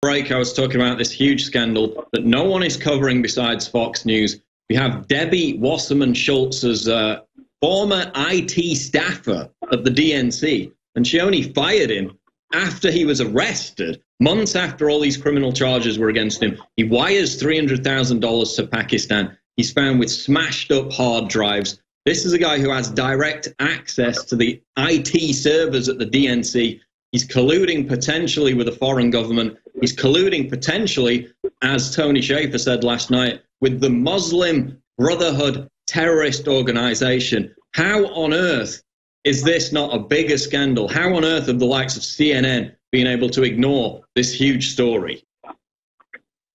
Break, I was talking about this huge scandal that no one is covering besides Fox News. We have Debbie Wasserman Schultz's former IT staffer at the DNC, and she only fired him after he was arrested, months after all these criminal charges were against him. He wires $300,000 to Pakistan. He's found with smashed up hard drives. This is a guy who has direct access to the IT servers at the DNC. He's colluding potentially with a foreign government. He's colluding potentially, as Tony Schaefer said last night, with the Muslim Brotherhood terrorist organization. How on earth is this not a bigger scandal? How on earth have the likes of CNN been able to ignore this huge story?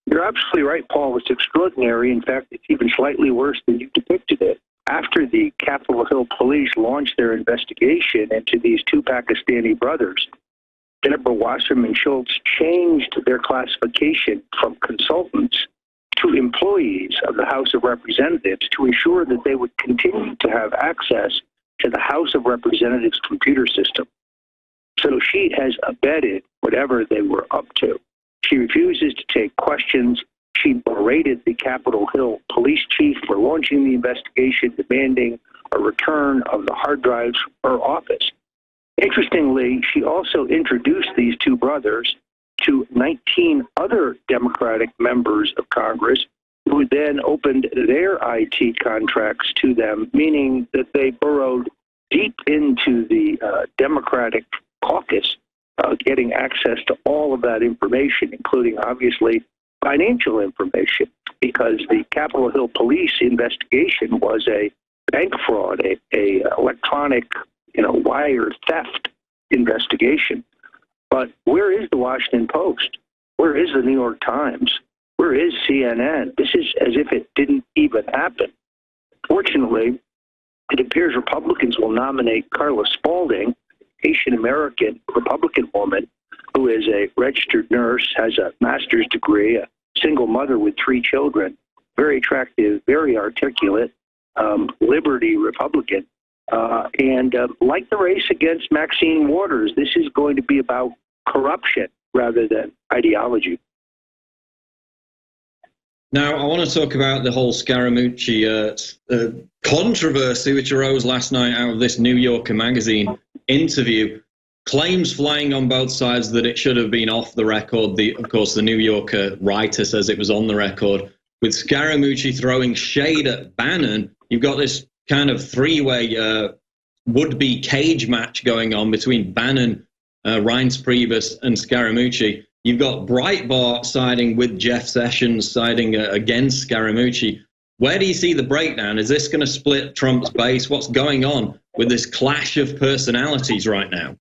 You're absolutely right, Paul. It's extraordinary. In fact, it's even slightly worse than you depicted it. After the Capitol Hill police launched their investigation into these two Pakistani brothers, Deborah Wasserman Schultz changed their classification from consultants to employees of the House of Representatives to ensure that they would continue to have access to the House of Representatives computer system. So she has abetted whatever they were up to. She refuses to take questions. She berated the Capitol Hill police chief for launching the investigation, demanding a return of the hard drives from her office. Interestingly, she also introduced these two brothers to 19 other Democratic members of Congress who then opened their IT contracts to them, meaning that they burrowed deep into the Democratic caucus, getting access to all of that information, including, obviously, financial information, because the Capitol Hill police investigation was a bank fraud, a electronic wire theft investigation. But where is the Washington Post? Where is the New York Times? Where is CNN? This is as if it didn't even happen. Fortunately, it appears Republicans will nominate Carla Spalding, Asian-American Republican woman who is a registered nurse, has a master's degree, a single mother with 3 children, very attractive, very articulate, Liberty Republican. And like the race against Maxine Waters, this is going to be about corruption rather than ideology. Now, I want to talk about the whole Scaramucci controversy which arose last night out of this New Yorker magazine interview. Claims flying on both sides that it should have been off the record. Of course, the New Yorker writer says it was on the record. With Scaramucci throwing shade at Bannon, you've got this kind of three-way would-be cage match going on between Bannon, Reince Priebus, and Scaramucci. You've got Breitbart siding with Jeff Sessions, siding against Scaramucci. Where do you see the breakdown? Is this going to split Trump's base? What's going on with this clash of personalities right now?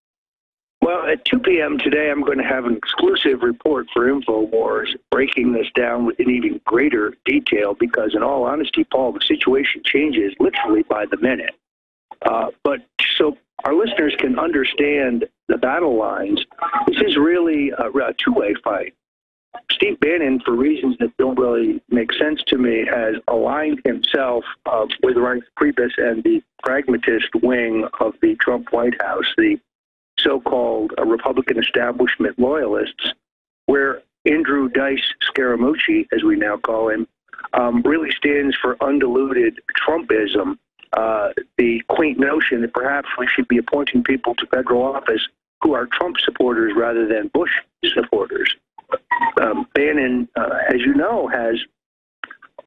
Well, at 2 p.m. today, I'm going to have an exclusive report for InfoWars breaking this down in even greater detail because, in all honesty, Paul, the situation changes literally by the minute. But so our listeners can understand the battle lines, this is really a two-way fight. Steve Bannon, for reasons that don't really make sense to me, has aligned himself with Reince Priebus and the pragmatist wing of the Trump White House, the so-called Republican establishment loyalists, where Andrew Dice Scaramucci, as we now call him, really stands for undiluted Trumpism, the quaint notion that perhaps we should be appointing people to federal office who are Trump supporters rather than Bush supporters. Bannon, as you know, has,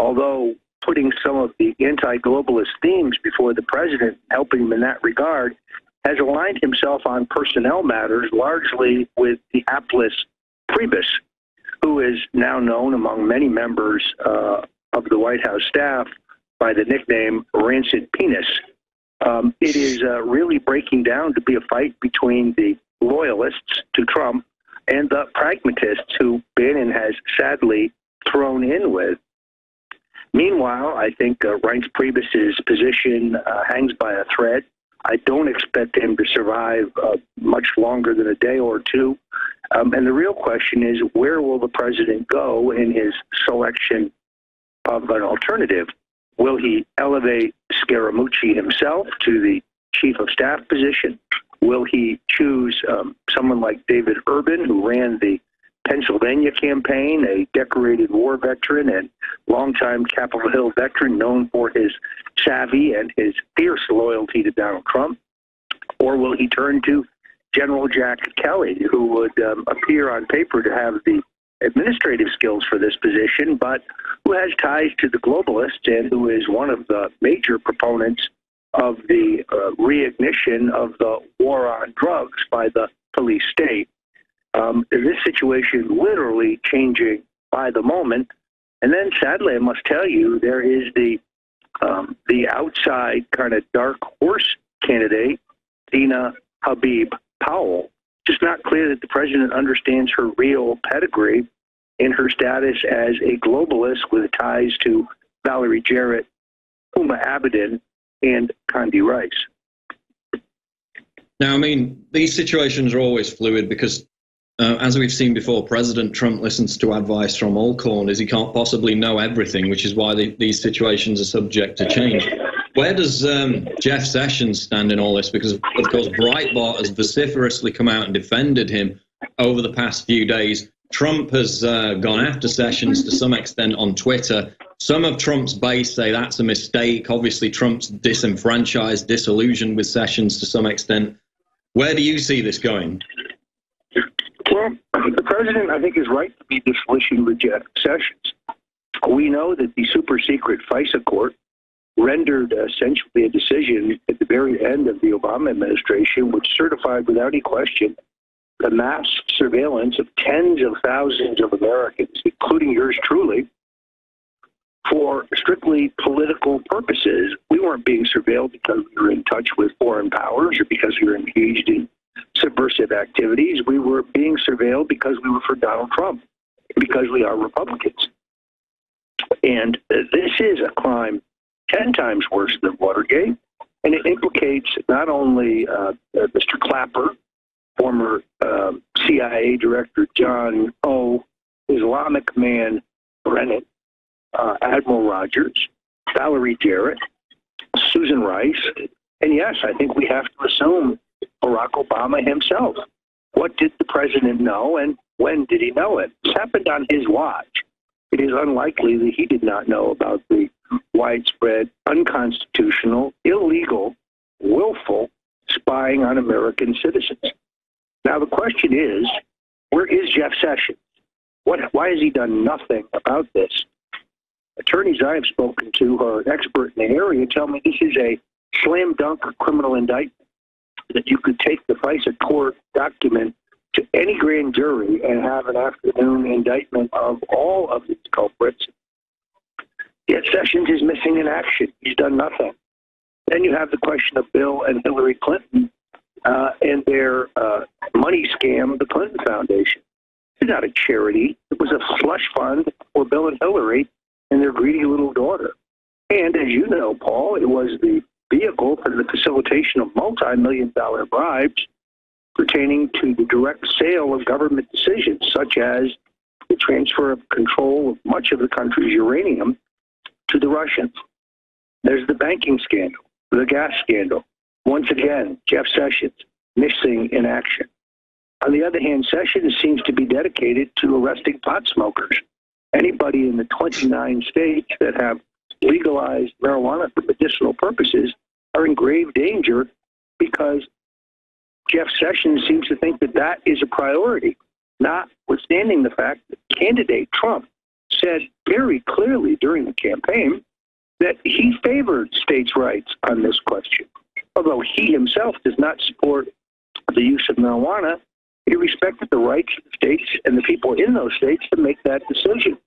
although putting some of the anti-globalist themes before the president, helping him in that regard, has aligned himself on personnel matters largely with the hapless Priebus, who is now known among many members of the White House staff by the nickname Rancid Penis. It is really breaking down to be a fight between the loyalists to Trump and the pragmatists who Bannon has sadly thrown in with. Meanwhile, I think Reince Priebus's position hangs by a thread. I don't expect him to survive much longer than a day or two. And the real question is, where will the president go in his selection of an alternative? Will he elevate Scaramucci himself to the chief of staff position? Will he choose someone like David Urban, who ran the Pennsylvania campaign, a decorated war veteran and longtime Capitol Hill veteran known for his savvy and his fierce loyalty to Donald Trump? Or will he turn to General Jack Kelly, who would appear on paper to have the administrative skills for this position, but who has ties to the globalists and who is one of the major proponents of the reignition of the war on drugs by the police state? This situation literally changing by the moment. And then, sadly, I must tell you, there is the outside kind of dark horse candidate, Dina Habib Powell. It's not clear that the president understands her real pedigree in her status as a globalist with ties to Valerie Jarrett, Huma Abedin, and Condi Rice. Now, I mean, these situations are always fluid because, as we've seen before, President Trump listens to advice from all corners. He can't possibly know everything, which is why these situations are subject to change. Where does Jeff Sessions stand in all this? Because, of course, Breitbart has vociferously come out and defended him over the past few days. Trump has gone after Sessions to some extent on Twitter. Some of Trump's base say that's a mistake. Obviously, Trump's disenfranchised, disillusioned with Sessions to some extent. Where do you see this going? Well, the president, I think, is right to be disillusioned with Jeff Sessions. We know that the super-secret FISA court rendered essentially a decision at the very end of the Obama administration, which certified without any question the mass surveillance of tens of thousands of Americans, including yours truly, for strictly political purposes. We weren't being surveilled because we were in touch with foreign powers or because we were engaged in subversive activities. We were being surveilled because we were for Donald Trump, because we are Republicans. And this is a crime 10 times worse than Watergate, and it implicates not only Mr. Clapper, former CIA Director John O., Islamic man Brennan, Admiral Rogers, Valerie Jarrett, Susan Rice, and yes, I think we have to assume Barack Obama himself. What did the president know, and when did he know it? This happened on his watch. It is unlikely that he did not know about the widespread, unconstitutional, illegal, willful spying on American citizens. Now, the question is, where is Jeff Sessions? Why has he done nothing about this? Attorneys I have spoken to who are an expert in the area tell me this is a slam dunk criminal indictment, that you could take the FISA court document to any grand jury and have an afternoon indictment of all of these culprits. Yet Sessions is missing in action. He's done nothing. Then you have the question of Bill and Hillary Clinton and their money scam, the Clinton Foundation. It's not a charity. It was a slush fund for Bill and Hillary and their greedy little daughter. And as you know, Paul, it was the vehicle for the facilitation of multi-million-dollar bribes pertaining to the direct sale of government decisions, such as the transfer of control of much of the country's uranium to the Russians. There's the banking scandal, the gas scandal. Once again, Jeff Sessions missing in action. On the other hand, Sessions seems to be dedicated to arresting pot smokers. Anybody in the 29 states that have legalized marijuana for medicinal purposes are in grave danger because Jeff Sessions seems to think that that is a priority, notwithstanding the fact that candidate Trump said very clearly during the campaign that he favored states' rights on this question. Although he himself does not support the use of marijuana, he respected the rights of the states and the people in those states to make that decision.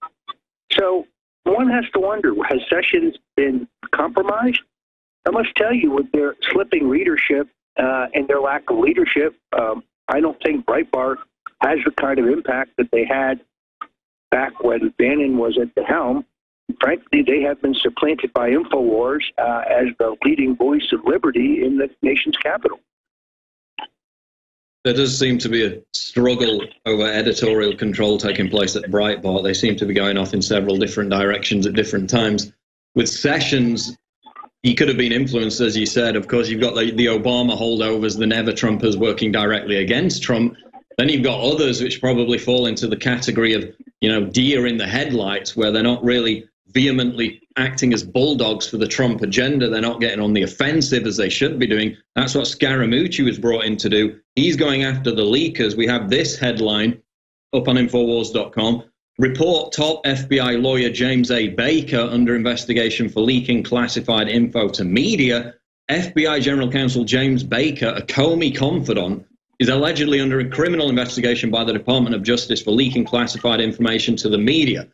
So one has to wonder, has Sessions been compromised? I must tell you, with their slipping readership and their lack of leadership, I don't think Breitbart has the kind of impact that they had back when Bannon was at the helm. Frankly, they have been supplanted by InfoWars as the leading voice of liberty in the nation's capital. There does seem to be a struggle over editorial control taking place at Breitbart. They seem to be going off in several different directions at different times. With Sessions, he could have been influenced, as you said. Of course, you've got the Obama holdovers, the never-Trumpers working directly against Trump. Then you've got others which probably fall into the category of, deer in the headlights, where they're not really vehemently acting as bulldogs for the Trump agenda. They're not getting on the offensive as they should be doing. That's what Scaramucci was brought in to do. He's going after the leakers. We have this headline up on InfoWars.com. Report top FBI lawyer James A. Baker under investigation for leaking classified info to media. FBI General Counsel James Baker, a Comey confidant, is allegedly under a criminal investigation by the Department of Justice for leaking classified information to the media.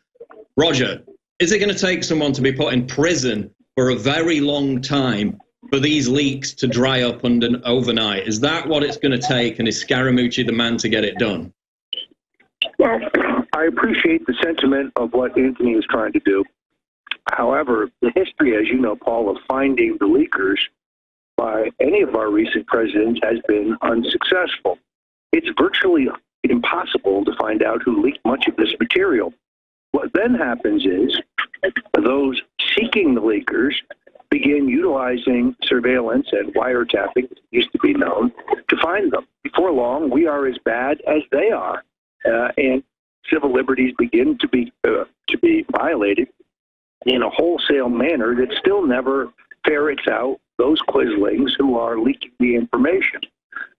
Roger, is it going to take someone to be put in prison for a very long time for these leaks to dry up overnight? Is that what it's going to take, and is Scaramucci the man to get it done? Well, I appreciate the sentiment of what Anthony is trying to do. However, the history, as you know, Paul, of finding the leakers by any of our recent presidents has been unsuccessful. It's virtually impossible to find out who leaked much of this material. What then happens is those seeking the leakers begin utilizing surveillance and wiretapping, as used to be known, to find them. Before long, we are as bad as they are, and civil liberties begin to be violated in a wholesale manner that still never ferrets out those quislings who are leaking the information.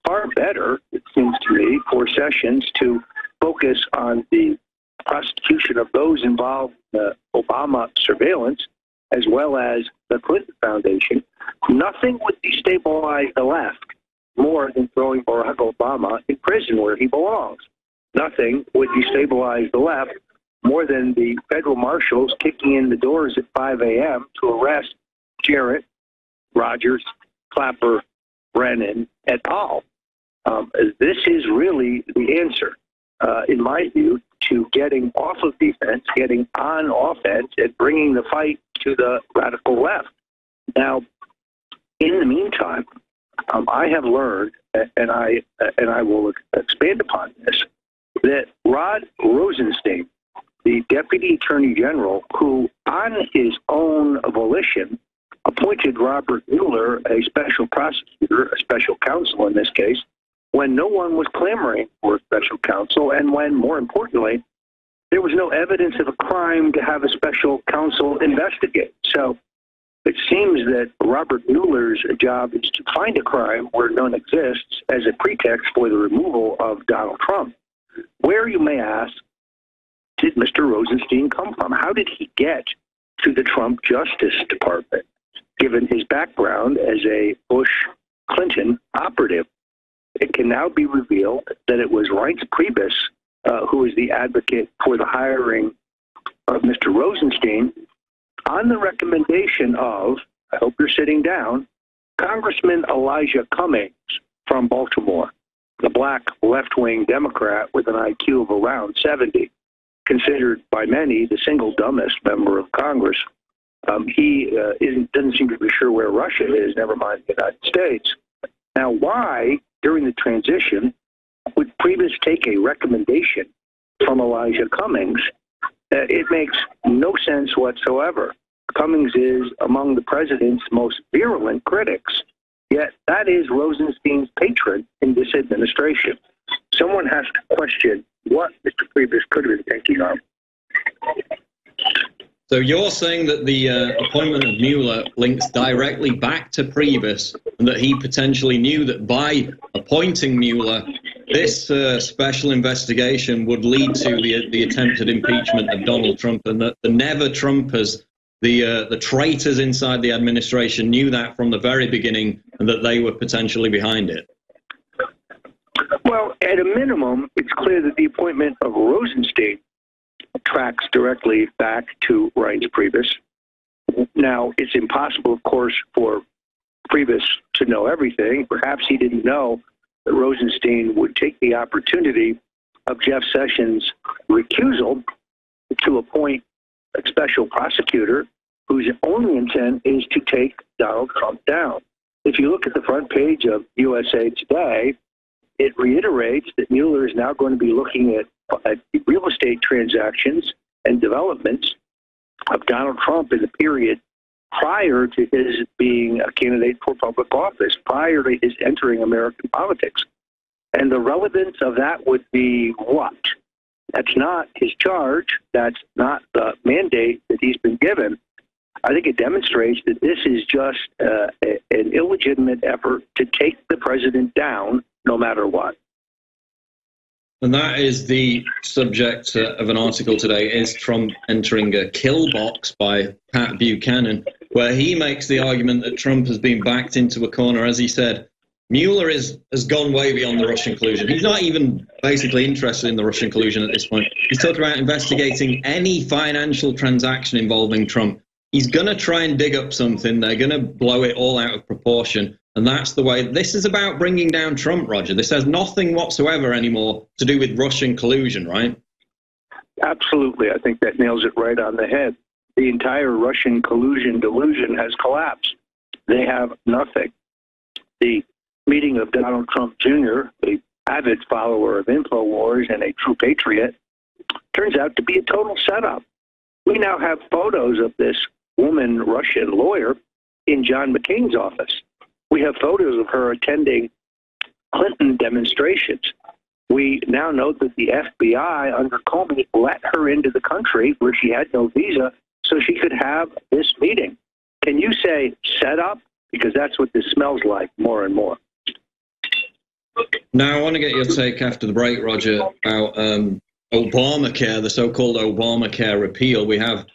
Far better, it seems to me, for Sessions to focus on the prosecution of those involved in the Obama surveillance, as well as the Clinton Foundation. Nothing would destabilize the left more than throwing Barack Obama in prison where he belongs. Nothing would destabilize the left more than the federal marshals kicking in the doors at 5 a.m. to arrest Jarrett, Rogers, Clapper, Brennan, et al. This is really the answer, in my view, to getting off of defense, getting on offense, and bringing the fight to the radical left. Now, in the meantime, I have learned, and I will expand upon this, that Rod Rosenstein, the Deputy Attorney General, who on his own volition appointed Robert Mueller a special prosecutor, a special counsel in this case, when no one was clamoring for a special counsel, and when, more importantly, there was no evidence of a crime to have a special counsel investigate. So it seems that Robert Mueller's job is to find a crime where none exists as a pretext for the removal of Donald Trump. Where, you may ask, did Mr. Rosenstein come from? How did he get to the Trump Justice Department, given his background as a Bush-Clinton operative? It can now be revealed that it was Reince Priebus who is the advocate for the hiring of Mr. Rosenstein on the recommendation of, I hope you're sitting down, Congressman Elijah Cummings from Baltimore, the black left-wing Democrat with an IQ of around 70, considered by many the single dumbest member of Congress. He doesn't seem to be sure where Russia is, never mind the United States. Now, why, during the transition, would Priebus take a recommendation from Elijah Cummings? It makes no sense whatsoever. Cummings is among the president's most virulent critics, yet that is Rosenstein's patron in this administration. Someone has to question what Mr. Priebus could have been thinking of. So you're saying that the appointment of Mueller links directly back to Priebus, and that he potentially knew that by appointing Mueller, this special investigation would lead to the attempted impeachment of Donald Trump, and that the never-Trumpers, the traitors inside the administration, knew that from the very beginning, and that they were potentially behind it? Well, at a minimum, it's clear that the appointment of Rosenstein tracks directly back to Reince Priebus. Now, it's impossible, of course, for Priebus to know everything. Perhaps he didn't know that Rosenstein would take the opportunity of Jeff Sessions' recusal to appoint a special prosecutor whose only intent is to take Donald Trump down. If you look at the front page of USA Today, it reiterates that Mueller is now going to be looking at real estate transactions and developments of Donald Trump in the period prior to his being a candidate for public office, prior to his entering American politics. And the relevance of that would be what? That's not his charge. That's not the mandate that he's been given. I think it demonstrates that this is just an illegitimate effort to take the president down no matter what. And that is the subject of an article today, is Trump entering a kill box by Pat Buchanan, where he makes the argument that Trump has been backed into a corner. As he said, Mueller has gone way beyond the Russian collusion. He's not even basically interested in the Russian collusion at this point. He's talking about investigating any financial transaction involving Trump. He's going to try and dig up something. They're going to blow it all out of proportion. And that's the way. This is about bringing down Trump, Roger. This has nothing whatsoever anymore to do with Russian collusion, right? Absolutely. I think that nails it right on the head. The entire Russian collusion delusion has collapsed. They have nothing. The meeting of Donald Trump Jr., an avid follower of InfoWars and a true patriot, turns out to be a total setup. We now have photos of this woman Russian lawyer in John McCain's office. We have photos of her attending Clinton demonstrations. We now know that the FBI under Comey let her into the country where she had no visa so she could have this meeting. Can you say set up? Because that's what this smells like more and more. Now, I want to get your take after the break, Roger, about Obamacare, the so-called Obamacare repeal. We have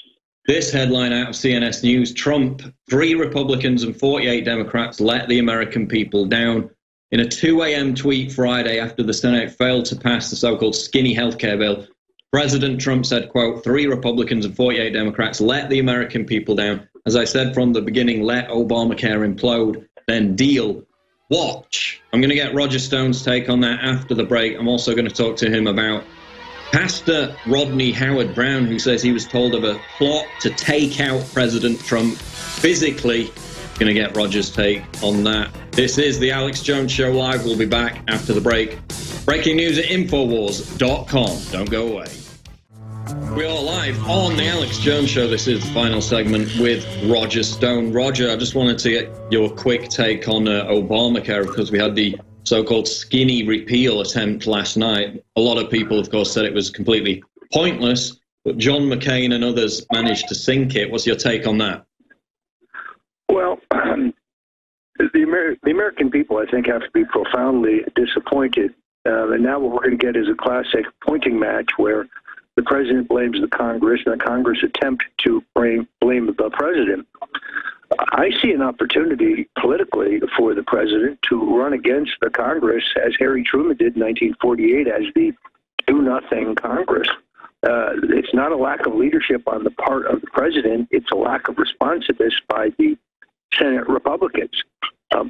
this headline out of CNS News: Trump, 3 Republicans and 48 Democrats let the American people down. In a 2 a.m. tweet Friday after the Senate failed to pass the so-called skinny healthcare bill, President Trump said, quote, 3 Republicans and 48 Democrats let the American people down. As I said from the beginning, let Obamacare implode, then deal. Watch. I'm going to get Roger Stone's take on that after the break. I'm also going to talk to him about Pastor Rodney Howard Brown, who says he was told of a plot to take out President Trump physically. Going to get Roger's take on that. This is the Alex Jones Show Live. We'll be back after the break. Breaking news at InfoWars.com. Don't go away. We are live on the Alex Jones Show. This is the final segment with Roger Stone. Roger, I just wanted to get your quick take on Obamacare, because we had the so-called skinny repeal attempt last night. A lot of people, of course, said it was completely pointless, but John McCain and others managed to sink it. What's your take on that? Well, the American people, I think, have to be profoundly disappointed. And now what we're going to get is a classic pointing match where the president blames the Congress and the Congress attempt to blame the president. I see an opportunity politically for the president to run against the Congress, as Harry Truman did in 1948, as the do-nothing Congress. It's not a lack of leadership on the part of the president. It's a lack of responsiveness by the Senate Republicans.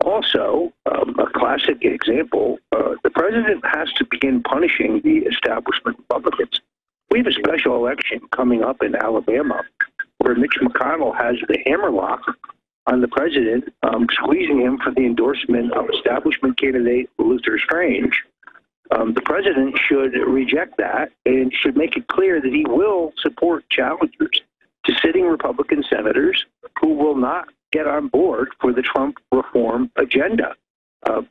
Also, a classic example, the president has to begin punishing the establishment Republicans. We have a special election coming up in Alabama where Mitch McConnell has the hammerlock on the president, squeezing him for the endorsement of establishment candidate Luther Strange. The president should reject that and should make it clear that he will support challengers to sitting Republican senators who will not get on board for the Trump reform agenda.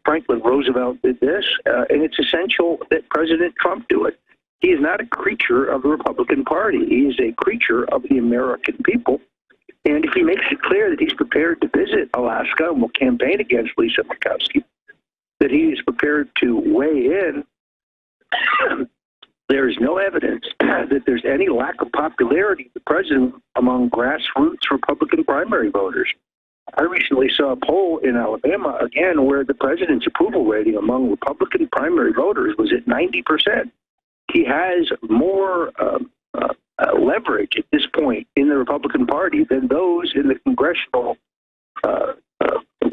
Franklin Roosevelt did this, and it's essential that President Trump do it. He is not a creature of the Republican Party. He is a creature of the American people. And if he makes it clear that he's prepared to visit Alaska and will campaign against Lisa Murkowski, that he is prepared to weigh in, there is no evidence that there's any lack of popularity of the president among grassroots Republican primary voters. I recently saw a poll in Alabama, again, where the president's approval rating among Republican primary voters was at 90%. He has more leverage at this point in the Republican Party than those in the congressional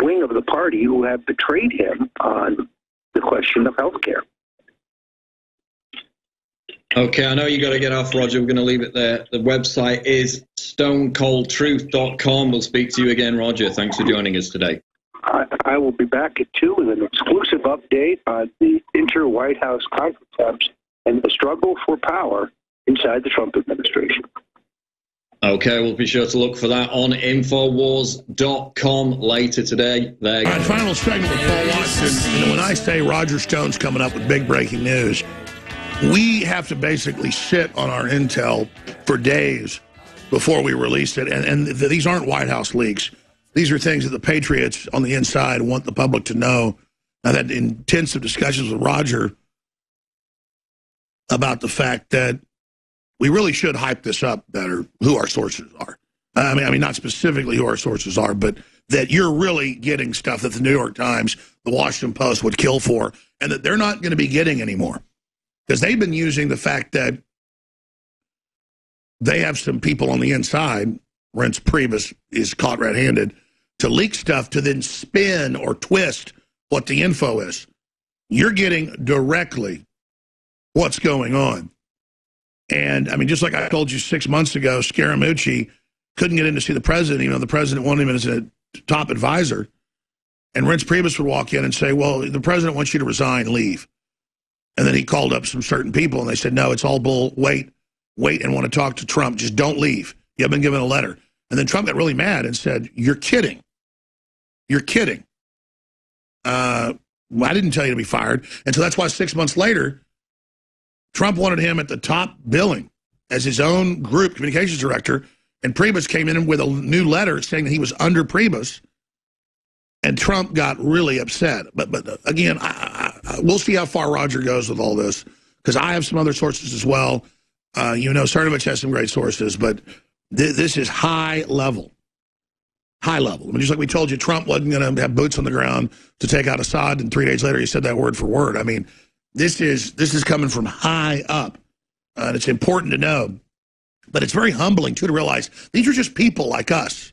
wing of the party who have betrayed him on the question of health care. Okay, I know you got to get off, Roger. We're going to leave it there. The website is stonecoldtruth.com. We'll speak to you again, Roger. Thanks for joining us today. I will be back at 2 with an exclusive update on the inter-White House conference and the struggle for power inside the Trump administration. Okay, we'll be sure to look for that on InfoWars.com later today. There you go. All right, final segment with Paul Watson. You know, when I say Roger Stone's coming up with big breaking news, we have to basically sit on our intel for days before we release it. And these aren't White House leaks. These are things that the Patriots on the inside want the public to know. I've had intensive discussions with Roger about the fact that we really should hype this up better, who our sources are. I mean, not specifically who our sources are, but that you're really getting stuff that the New York Times, the Washington Post would kill for, and that they're not going to be getting anymore. Because they've been using the fact that they have some people on the inside, Reince Priebus is caught red-handed, to leak stuff to then spin or twist what the info is. You're getting directly what's going on. And, I mean, just like I told you 6 months ago, Scaramucci couldn't get in to see the president, even though the president wanted him as a top advisor. And Reince Priebus would walk in and say, well, the president wants you to resign, leave. And then he called up some certain people, and they said, no, it's all bull, wait, and want to talk to Trump. Just don't leave. You haven't been given a letter. And then Trump got really mad and said, you're kidding. You're kidding. I didn't tell you to be fired. And so that's why 6 months later, Trump wanted him at the top billing as his own group communications director, and Priebus came in with a new letter saying that he was under Priebus, and Trump got really upset. But again, we'll see how far Roger goes with all this, because I have some other sources as well. You know, Cernovich has some great sources, but this is high level. High level. I mean, just like we told you, Trump wasn't going to have boots on the ground to take out Assad, and 3 days later he said that word for word. I mean, this is coming from high up, and it's important to know. But it's very humbling, too, to realize these are just people like us.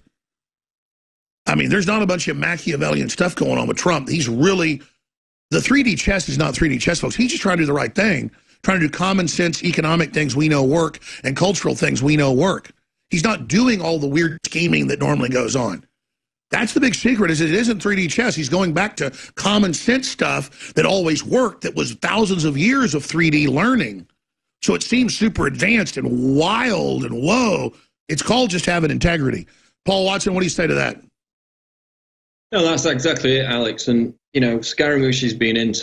I mean, there's not a bunch of Machiavellian stuff going on with Trump. He's really, the 3D chess is not 3D chess, folks. He's just trying to do the right thing, trying to do common sense economic things we know work and cultural things we know work. He's not doing all the weird scheming that normally goes on. That's the big secret, is it isn't 3D chess. He's going back to common sense stuff that always worked, that was thousands of years of 3D learning. So it seems super advanced and wild and whoa. It's called just having integrity. Paul Watson, what do you say to that? No, that's exactly it, Alex. And, you know, Scaramucci's being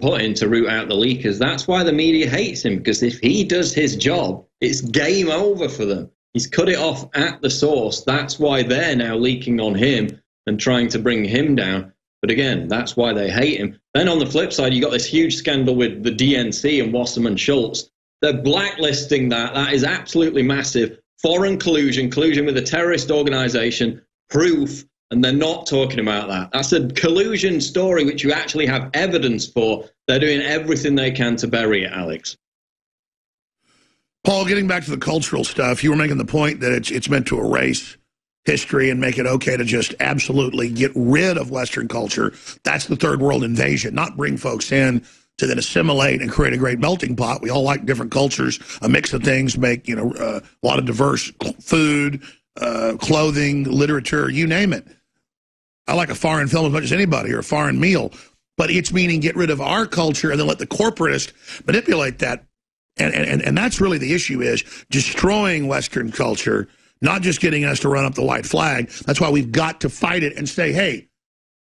put in to root out the leakers. That's why the media hates him, because if he does his job, it's game over for them. He's cut it off at the source. That's why they're now leaking on him and trying to bring him down. But again, that's why they hate him. Then on the flip side, you got this huge scandal with the DNC and Wasserman Schultz. They're blacklisting that. That is absolutely massive. Foreign collusion with a terrorist organization, proof, and they're not talking about that. That's a collusion story which you actually have evidence for. They're doing everything they can to bury it, Alex. Paul, getting back to the cultural stuff, you were making the point that it's meant to erase history and make it okay to just absolutely get rid of Western culture. That's the third world invasion, not bring folks in to then assimilate and create a great melting pot. We all like different cultures, a mix of things, make, you know, a lot of diverse food, clothing, literature, you name it. I like a foreign film as much as anybody, or a foreign meal. But it's meaning get rid of our culture and then let the corporatists manipulate that. And that's really the issue, is destroying Western culture, not just getting us to run up the white flag. That's why we've got to fight it and say, hey,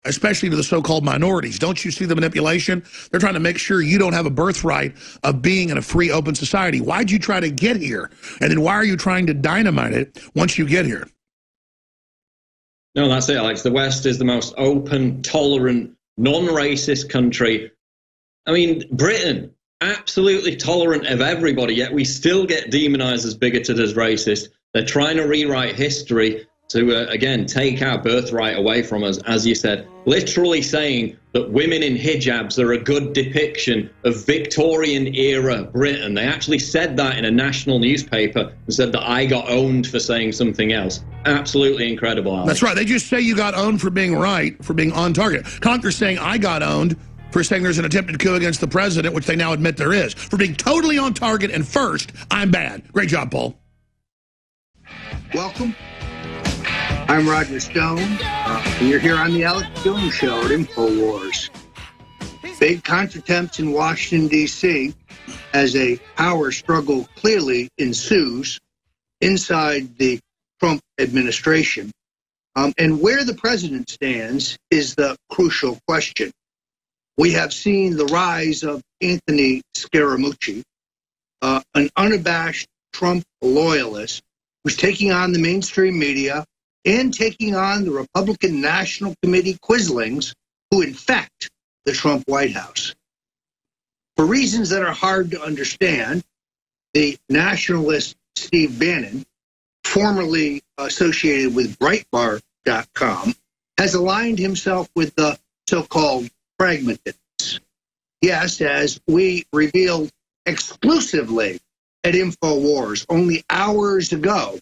especially to the so-called minorities, don't you see the manipulation? They're trying to make sure you don't have a birthright of being in a free, open society. Why'd you try to get here? And then why are you trying to dynamite it once you get here? No, that's it, Alex. The West is the most open, tolerant, non-racist country. I mean, Britain, absolutely tolerant of everybody, yet we still get demonized as bigoted, as racist. They're trying to rewrite history to, again, take our birthright away from us, as you said, literally saying that women in hijabs are a good depiction of Victorian-era Britain. They actually said that in a national newspaper and said that I got owned for saying something else. Absolutely incredible, Alex. That's right. They just say you got owned for being right, for being on target. Congress saying I got owned for saying there's an attempted coup against the president, which they now admit there is. For being totally on target and first, I'm bad. Great job, Paul. Welcome. I'm Roger Stone, and you're here on the Alex Jones Show at InfoWars. Big contretemps in Washington, D.C. as a power struggle clearly ensues. inside the Trump administration. And where the president stands is the crucial question. We have seen the rise of Anthony Scaramucci, an unabashed Trump loyalist who's taking on the mainstream media and taking on the Republican National Committee quislings who infect the Trump White House. For reasons that are hard to understand, the nationalist Steve Bannon, formerly associated with Breitbart.com, has aligned himself with the so-called pragmatists. Yes, as we revealed exclusively at InfoWars only hours ago,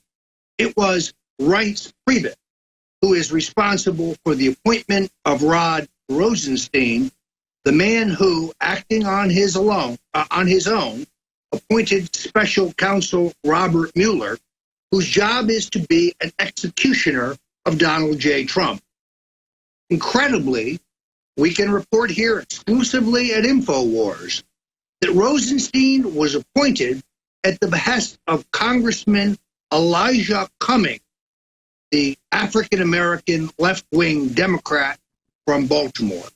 it was Reince Priebus who is responsible for the appointment of Rod Rosenstein, the man who, acting on his own, appointed special counsel Robert Mueller, whose job is to be an executioner of Donald J. Trump. Incredibly, we can report here exclusively at InfoWars that Rosenstein was appointed at the behest of Congressman Elijah Cummings, the African-American left-wing Democrat from Baltimore.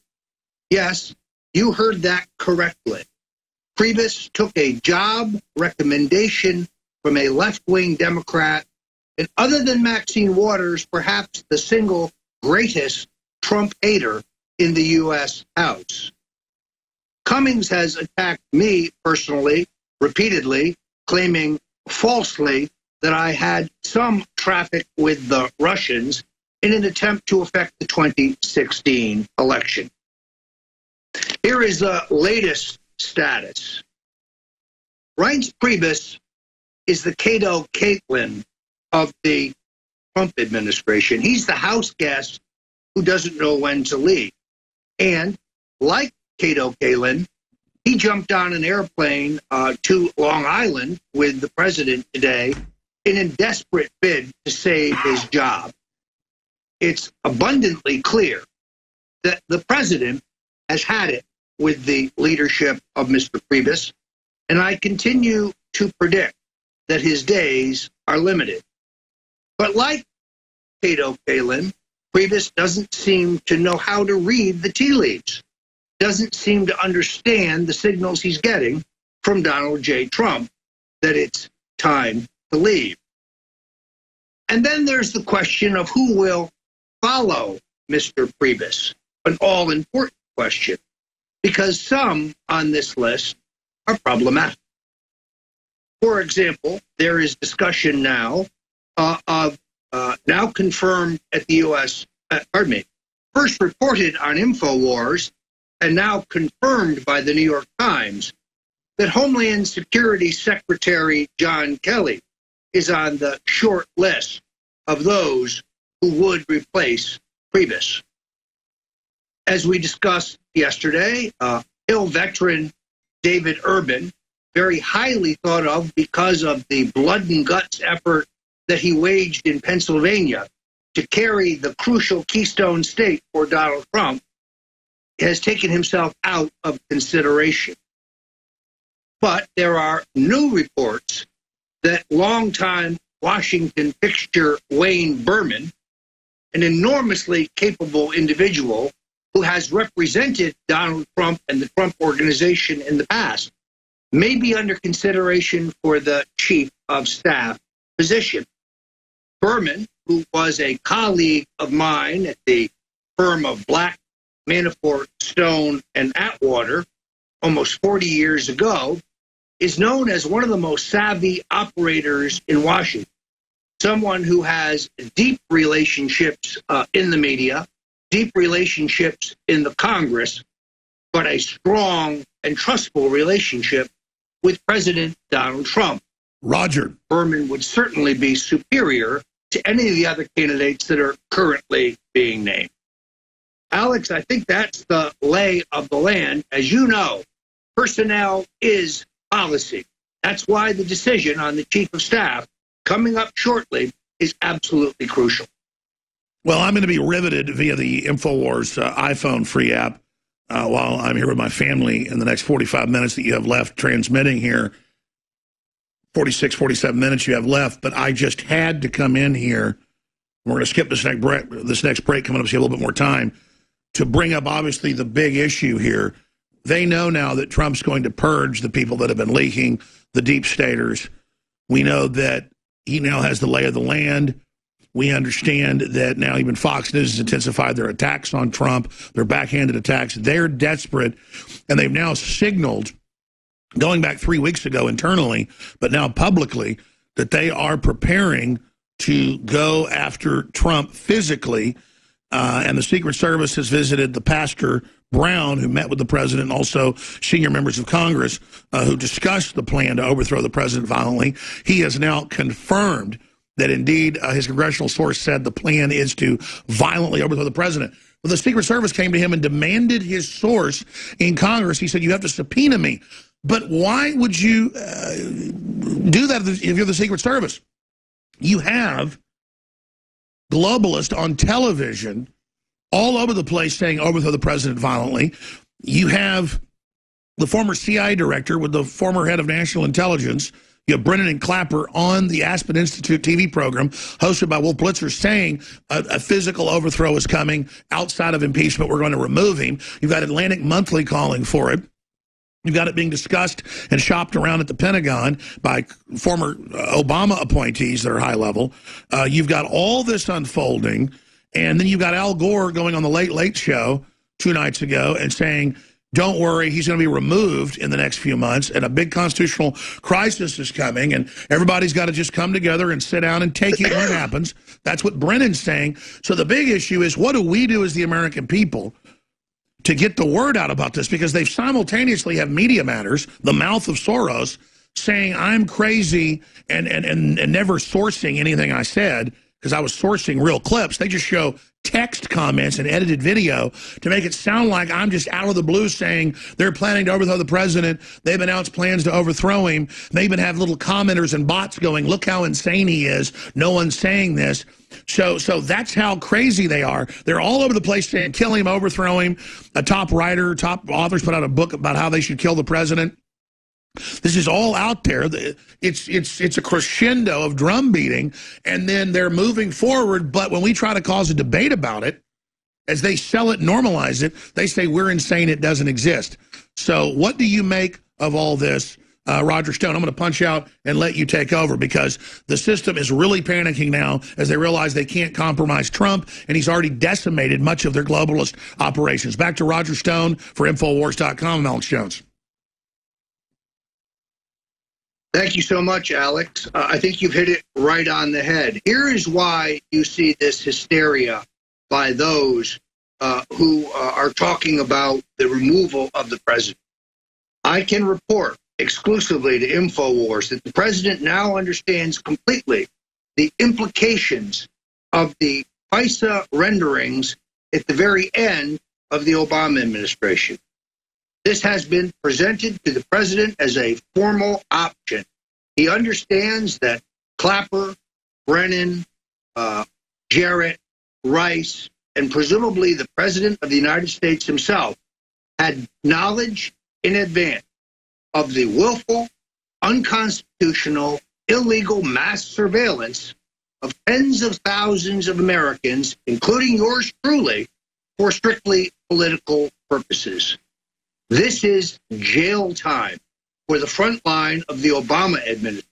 Yes, you heard that correctly. Priebus took a job recommendation from a left-wing Democrat, and other than Maxine Waters, perhaps the single greatest Trump hater in the U.S. House. Cummings has attacked me personally, repeatedly, claiming falsely that I had some traffic with the Russians in an attempt to affect the 2016 election. Here is the latest status. Reince Priebus is the Cato Caitlin of the Trump administration. He's the house guest who doesn't know when to leave. And like Cato Caitlin, he jumped on an airplane to Long Island with the president today in a desperate bid to save his job. It's abundantly clear that the president has had it with the leadership of Mr. Priebus, and I continue to predict that his days are limited. But like Cato Caitlin, Priebus doesn't seem to know how to read the tea leaves, doesn't seem to understand the signals he's getting from Donald J. Trump that it's time to leave. And then there's the question of who will follow Mr. Priebus, an all-important question, because some on this list are problematic. For example, there is discussion now of now confirmed at the U.S., first reported on InfoWars and now confirmed by the New York Times, that Homeland Security Secretary John Kelly is on the short list of those who would replace Priebus. As we discussed yesterday, Hill veteran David Urban, very highly thought of because of the blood and guts effort that he waged in Pennsylvania to carry the crucial Keystone State for Donald Trump, has taken himself out of consideration. But there are new reports that longtime Washington fixture Wayne Berman, an enormously capable individual who has represented Donald Trump and the Trump organization in the past, may be under consideration for the chief of staff position. Berman, who was a colleague of mine at the firm of Black, Manafort, Stone, and Atwater almost 40 years ago, is known as one of the most savvy operators in Washington, someone who has deep relationships in the media, deep relationships in the Congress, but a strong and trustful relationship with President Donald Trump. Roger. Berman would certainly be superior to any of the other candidates that are currently being named. Alex, I think that's the lay of the land. As you know, personnel is policy. That's why the decision on the chief of staff coming up shortly is absolutely crucial. Well, I'm going to be riveted via the InfoWars iPhone free app while I'm here with my family in the next 45 minutes that you have left transmitting here. 46, 47 minutes you have left, but I just had to come in here. We're going to skip this next break coming up, so you have a little bit more time, to bring up, obviously, the big issue here. They know now that Trump's going to purge the people that have been leaking, the deep staters. We know that he now has the lay of the land. We understand that now even Fox News has intensified their attacks on Trump, their backhanded attacks. They're desperate, and they've now signaled, going back 3 weeks ago internally, but now publicly, that they are preparing to go after Trump physically. And the Secret Service has visited the Pastor Brown, who met with the president, and also senior members of Congress who discussed the plan to overthrow the president violently. He has now confirmed that indeed his congressional source said the plan is to violently overthrow the president. Well, the Secret Service came to him and demanded his source in Congress. He said, you have to subpoena me. But why would you do that if you're the Secret Service? You have globalists on television all over the place saying overthrow the president violently. You have the former CIA director with the former head of national intelligence. You have Brennan and Clapper on the Aspen Institute TV program hosted by Wolf Blitzer saying a physical overthrow is coming outside of impeachment. We're going to remove him. You've got Atlantic Monthly calling for it. You've got it being discussed and shopped around at the Pentagon by former Obama appointees that are high level. You've got all this unfolding. And then you've got Al Gore going on the Late Late Show 2 nights ago and saying, don't worry, he's going to be removed in the next few months, and a big constitutional crisis is coming, and everybody's got to just come together and sit down and take it when it happens. That's what Brennan's saying. So the big issue is, what do we do as the American people to get the word out about this? Because they simultaneously have Media Matters, the mouth of Soros, saying I'm crazy and never sourcing anything I said, because I was sourcing real clips. They just show text comments and edited video to make it sound like I'm just out of the blue saying they're planning to overthrow the president. They've announced plans to overthrow him. They even have little commenters and bots going, look how insane he is. No one's saying this. So that's how crazy they are. They're all over the place saying, kill him, overthrow him. A top writer, top authors put out a book about how they should kill the president. This is all out there. It's a crescendo of drum beating, and then they're moving forward. But when we try to cause a debate about it, as they sell it, normalize it, they say we're insane, it doesn't exist. So what do you make of all this, Roger Stone? I'm going to punch out and let you take over, because the system is really panicking now as they realize they can't compromise Trump, and he's already decimated much of their globalist operations. Back to Roger Stone for InfoWars.com. I'm Alex Jones. Thank you so much, Alex. I think you've hit it right on the head. Here is why you see this hysteria by those who are talking about the removal of the president. I can report exclusively to InfoWars that the president now understands completely the implications of the FISA renderings at the very end of the Obama administration. This has been presented to the president as a formal option. He understands that Clapper, Brennan, Jarrett, Rice, and presumably the president of the United States himself had knowledge in advance of the willful, unconstitutional, illegal mass surveillance of tens of thousands of Americans, including yours truly, for strictly political purposes. This is jail time for the front line of the Obama administration.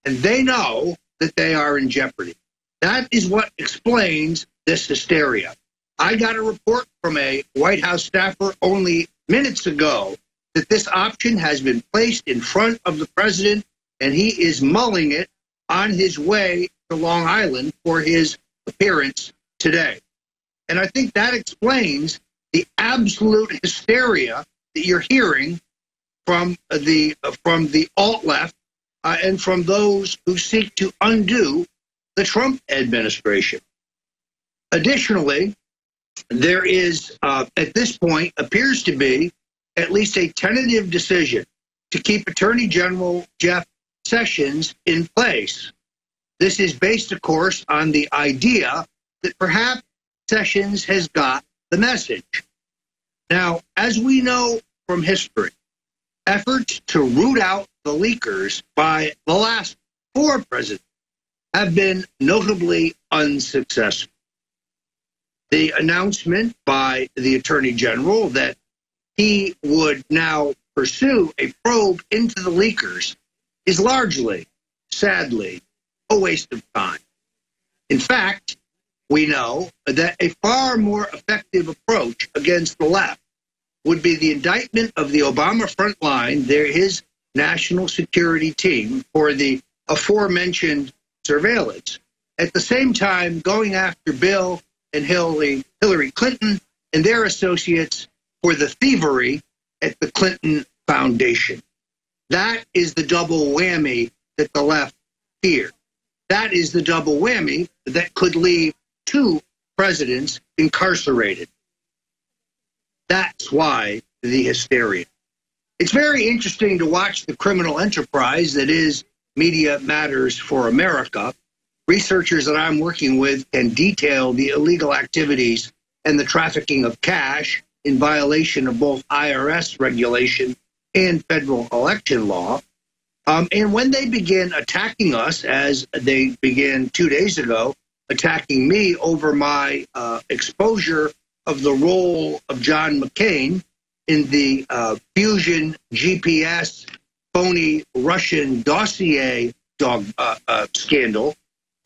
And they know that they are in jeopardy. That is what explains this hysteria. I got a report from a White House staffer only minutes ago that this option has been placed in front of the president, and he is mulling it on his way to Long Island for his appearance today. And I think that explains the absolute hysteria that you're hearing from the alt-left and from those who seek to undo the Trump administration. Additionally, there is, at this point, appears to be at least a tentative decision to keep Attorney General Jeff Sessions in place. This is based, of course, on the idea that perhaps Sessions has got the message. Now, as we know from history, efforts to root out the leakers by the last 4 presidents have been notably unsuccessful. The announcement by the Attorney General that he would now pursue a probe into the leakers is largely, sadly, a waste of time. In fact, we know that a far more effective approach against the left would be the indictment of the Obama front line, his national security team, for the aforementioned surveillance, at the same time going after Bill and Hillary Clinton and their associates for the thievery at the Clinton Foundation. That is the double whammy that the left feared. That is the double whammy that could leave 2 presidents incarcerated. That's why the hysteria. It's very interesting to watch the criminal enterprise that is Media Matters for America. Researchers that I'm working with can detail the illegal activities and the trafficking of cash in violation of both IRS regulation and federal election law. And when they begin attacking us, as they began 2 days ago, attacking me over my exposure of the role of John McCain in the Fusion GPS phony Russian dossier scandal,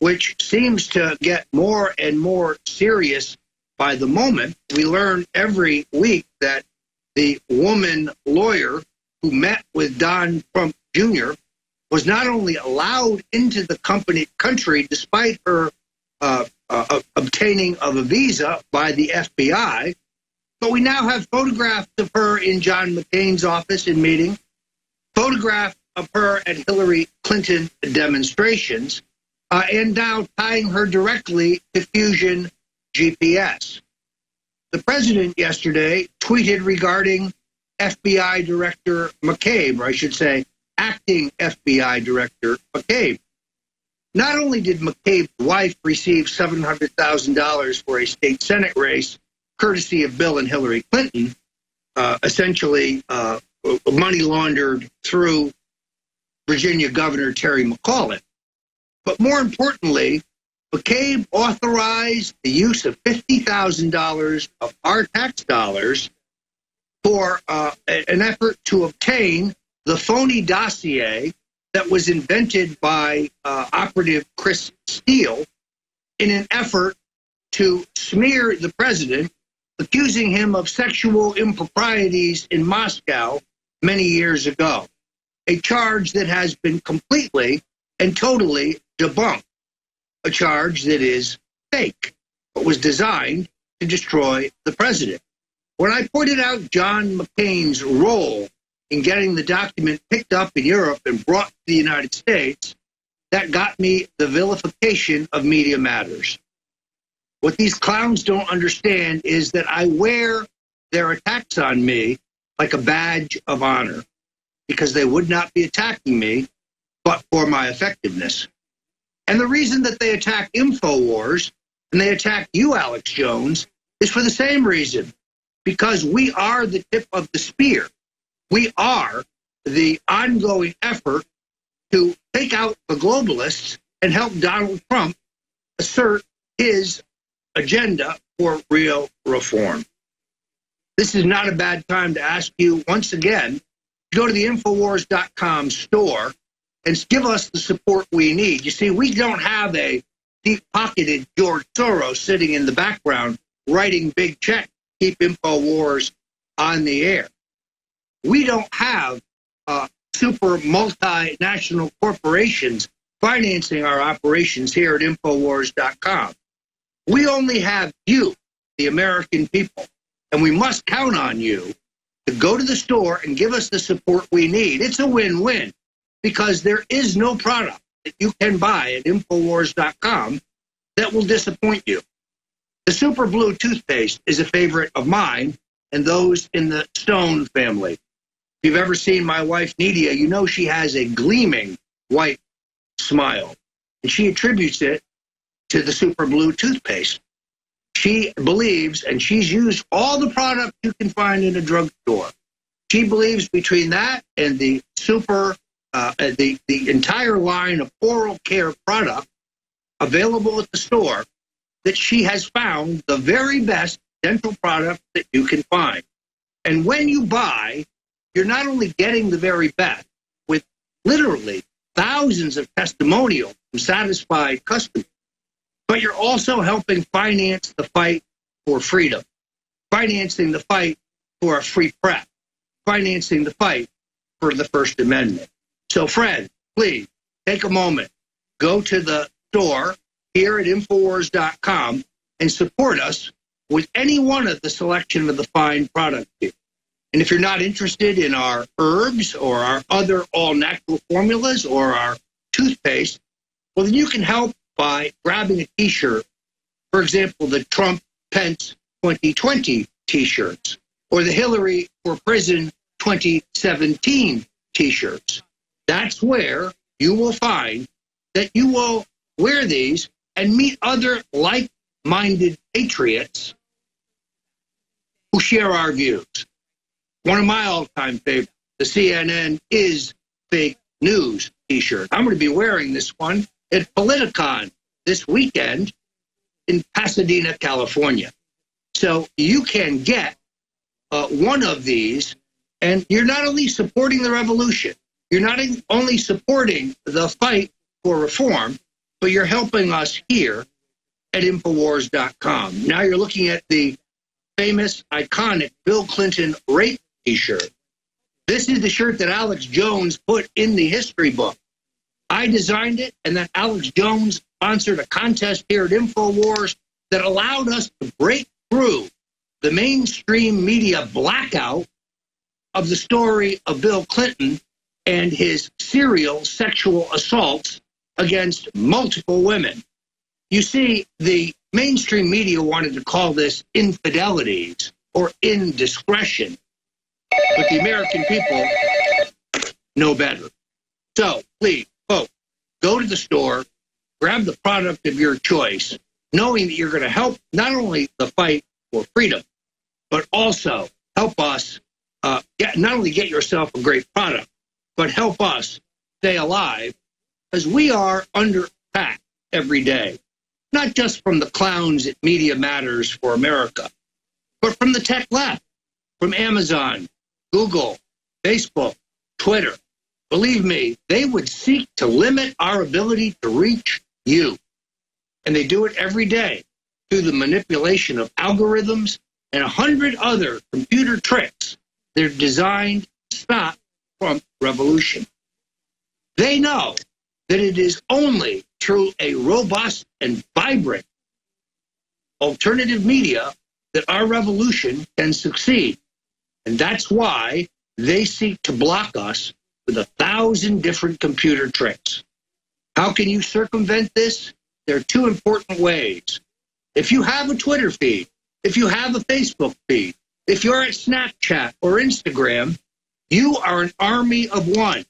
which seems to get more and more serious by the moment. We learn every week that the woman lawyer who met with Don Trump Jr. was not only allowed into the country despite her obtaining of a visa by the FBI, but we now have photographs of her in John McCain's office in meeting, photographs of her at Hillary Clinton demonstrations, and now tying her directly to Fusion GPS. The president yesterday tweeted regarding FBI Director McCabe, or I should say, acting FBI Director McCabe. Not only did McCabe's wife receive $700,000 for a state Senate race, courtesy of Bill and Hillary Clinton, essentially money laundered through Virginia Governor Terry McAuliffe, but more importantly, McCabe authorized the use of $50,000 of our tax dollars for an effort to obtain the phony dossier that was invented by Operative Chris Steele in an effort to smear the president, accusing him of sexual improprieties in Moscow many years ago, a charge that has been completely and totally debunked, a charge that is fake, but was designed to destroy the president. When I pointed out John McCain's role in getting the document picked up in Europe and brought to the United States, that got me the vilification of Media Matters. What these clowns don't understand is that I wear their attacks on me like a badge of honor, because they would not be attacking me but for my effectiveness. And the reason that they attack InfoWars and they attack you, Alex Jones, is for the same reason, because we are the tip of the spear. We are the ongoing effort to take out the globalists and help Donald Trump assert his agenda for real reform. This is not a bad time to ask you once again to go to the InfoWars.com store and give us the support we need. You see, we don't have a deep-pocketed George Soros sitting in the background writing big checks to keep InfoWars on the air. We don't have super multinational corporations financing our operations here at InfoWars.com. We only have you, the American people, and we must count on you to go to the store and give us the support we need. It's a win-win, because there is no product that you can buy at InfoWars.com that will disappoint you. The Super Blue toothpaste is a favorite of mine and those in the Stone family. If you've ever seen my wife, Nidia, you know she has a gleaming white smile, and she attributes it to the Super Blue toothpaste. She believes, and she's used all the products you can find in a drugstore, She believes between that and the the entire line of oral care product available at the store, that she has found the very best dental product that you can find. And when you buy, you're not only getting the very best, with literally thousands of testimonials from satisfied customers, but you're also helping finance the fight for freedom, financing the fight for a free press, financing the fight for the First Amendment. So, friends, please take a moment, go to the store here at InfoWars.com and support us with any one of the selection of the fine products here. And if you're not interested in our herbs or our other all-natural formulas or our toothpaste, well, then you can help by grabbing a T-shirt. For example, the Trump-Pence 2020 T-shirts or the Hillary for Prison 2017 T-shirts. That's where you will find that you will wear these and meet other like-minded patriots who share our views. One of my all-time favorites, the CNN is fake news T-shirt. I'm going to be wearing this one at Politicon this weekend in Pasadena, California. So you can get one of these, and you're not only supporting the revolution, you're not only supporting the fight for reform, but you're helping us here at InfoWars.com. Now you're looking at the famous, iconic Bill Clinton rape T-shirt. This is the shirt that Alex Jones put in the history book. I designed it, and then Alex Jones sponsored a contest here at InfoWars that allowed us to break through the mainstream media blackout of the story of Bill Clinton and his serial sexual assaults against multiple women. You see, the mainstream media wanted to call this infidelities or indiscretion, but the American people know better. So please, folks, go to the store, grab the product of your choice, knowing that you're going to help not only the fight for freedom, but also help us not only get yourself a great product, but help us stay alive, as we are under attack every day, not just from the clowns at Media Matters for America, but from the tech left, from Amazon, Google, Facebook, Twitter. Believe me, they would seek to limit our ability to reach you. And they do it every day through the manipulation of algorithms and 100 other computer tricks. They're designed to stop Trump revolution. They know that it is only through a robust and vibrant alternative media that our revolution can succeed. And that's why they seek to block us with 1,000 different computer tricks. How can you circumvent this? There are two important ways. If you have a Twitter feed, if you have a Facebook feed, if you're at Snapchat or Instagram, you are an army of one.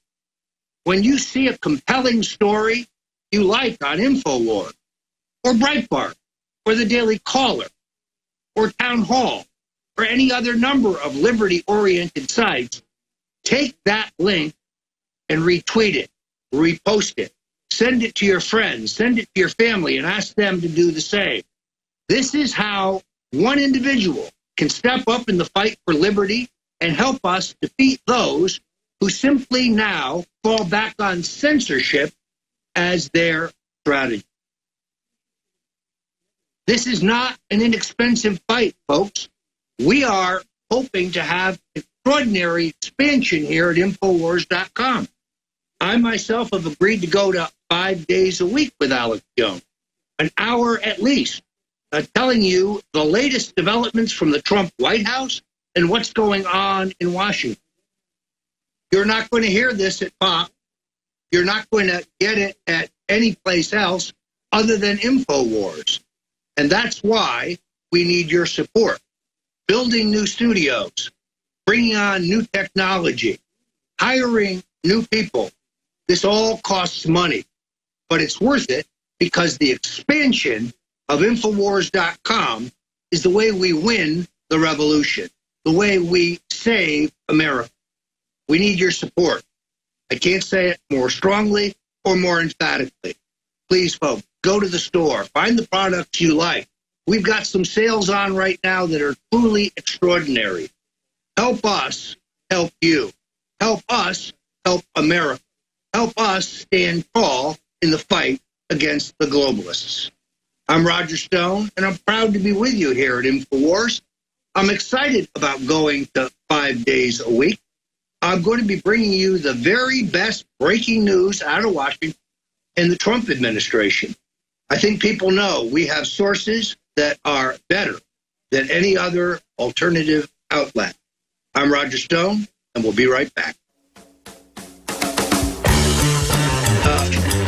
When you see a compelling story you like on InfoWars or Breitbart or the Daily Caller or Town Hall or any other number of liberty-oriented sites, take that link and retweet it, repost it, send it to your friends, send it to your family, and ask them to do the same. This is how one individual can step up in the fight for liberty and help us defeat those who simply now fall back on censorship as their strategy. This is not an inexpensive fight, folks. We are hoping to have extraordinary expansion here at InfoWars.com. I myself have agreed to go to 5 days a week with Alex Jones, an hour at least, telling you the latest developments from the Trump White House and what's going on in Washington. You're not going to hear this at Fox. You're not going to get it at any place else other than InfoWars. And that's why we need your support. Building new studios, bringing on new technology, hiring new people. This all costs money, but it's worth it because the expansion of InfoWars.com is the way we win the revolution, the way we save America. We need your support. I can't say it more strongly or more emphatically. Please, folks, go to the store. Find the products you like. We've got some sales on right now that are truly extraordinary. Help us help you. Help us help America. Help us stand tall in the fight against the globalists. I'm Roger Stone, and I'm proud to be with you here at InfoWars. I'm excited about going to 5 days a week. I'm going to be bringing you the very best breaking news out of Washington and the Trump administration. I think people know we have sources that are better than any other alternative outlet. I'm Roger Stone, and we'll be right back.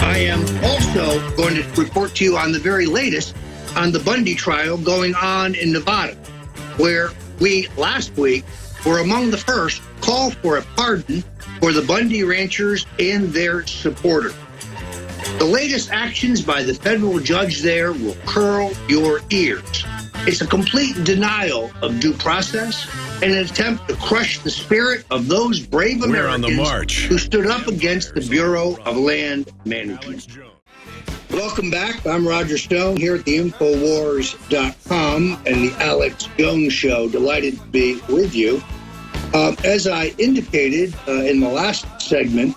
I am also going to report to you on the very latest on the Bundy trial going on in Nevada, where we last week were among the first call for a pardon for the Bundy ranchers and their supporters. The latest actions by the federal judge there will curl your ears. It's a complete denial of due process and an attempt to crush the spirit of those brave Americans who stood up against the Bureau of Land Management. Welcome back. I'm Roger Stone here at the InfoWars.com and the Alex Jones Show. Delighted to be with you. As I indicated in the last segment,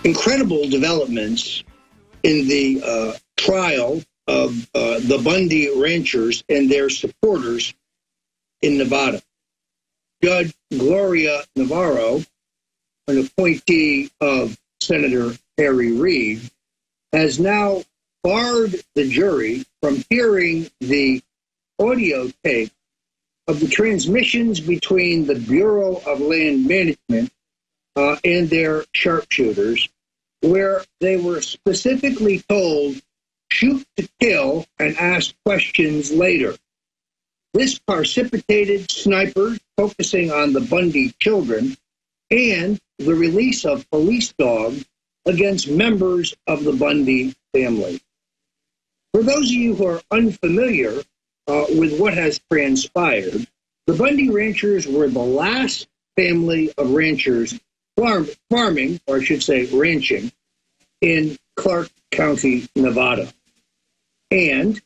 incredible developments in the trial of the Bundy ranchers and their supporters in Nevada. Judge Gloria Navarro, an appointee of Senator Harry Reid, has now barred the jury from hearing the audio tape of the transmissions between the Bureau of Land Management and their sharpshooters, where they were specifically told, shoot to kill and ask questions later. This precipitated snipers focusing on the Bundy children and the release of police dogs against members of the Bundy family. For those of you who are unfamiliar with what has transpired, the Bundy ranchers were the last family of ranchers farming, or I should say ranching, in Clark County, Nevada. And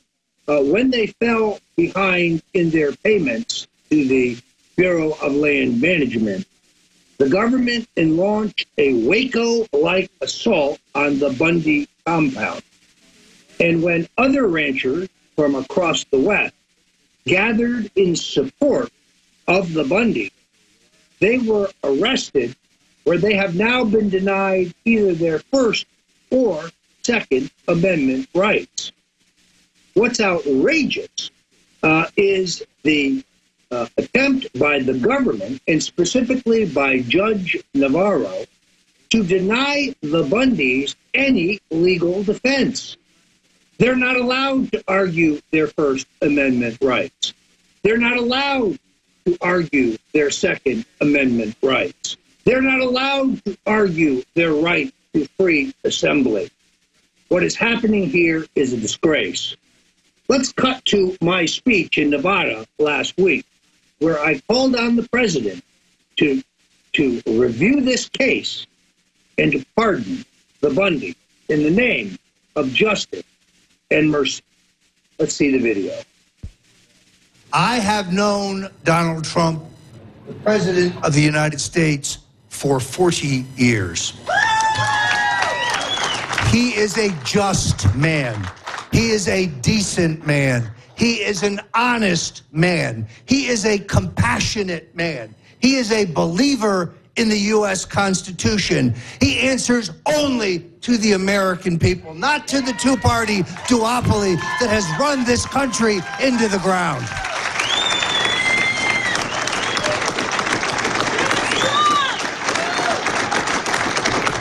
when they fell behind in their payments to the Bureau of Land Management, the government launched a Waco-like assault on the Bundy compound. And when other ranchers from across the West gathered in support of the Bundy, they were arrested, where they have now been denied either their First or Second Amendment rights. What's outrageous is the attempt by the government, and specifically by Judge Navarro, to deny the Bundys any legal defense. They're not allowed to argue their First Amendment rights. They're not allowed to argue their Second Amendment rights. They're not allowed to argue their right to free assembly. What is happening here is a disgrace. Let's cut to my speech in Nevada last week, where I called on the president to review this case and to pardon the Bundy in the name of justice and mercy. Let's see the video. I have known Donald Trump, the President of the United States, for 40 years. He is a just man. He is a decent man. He is an honest man. He is a compassionate man. He is a believer in the U.S. Constitution. He answers only to the American people, not to the two-party duopoly that has run this country into the ground.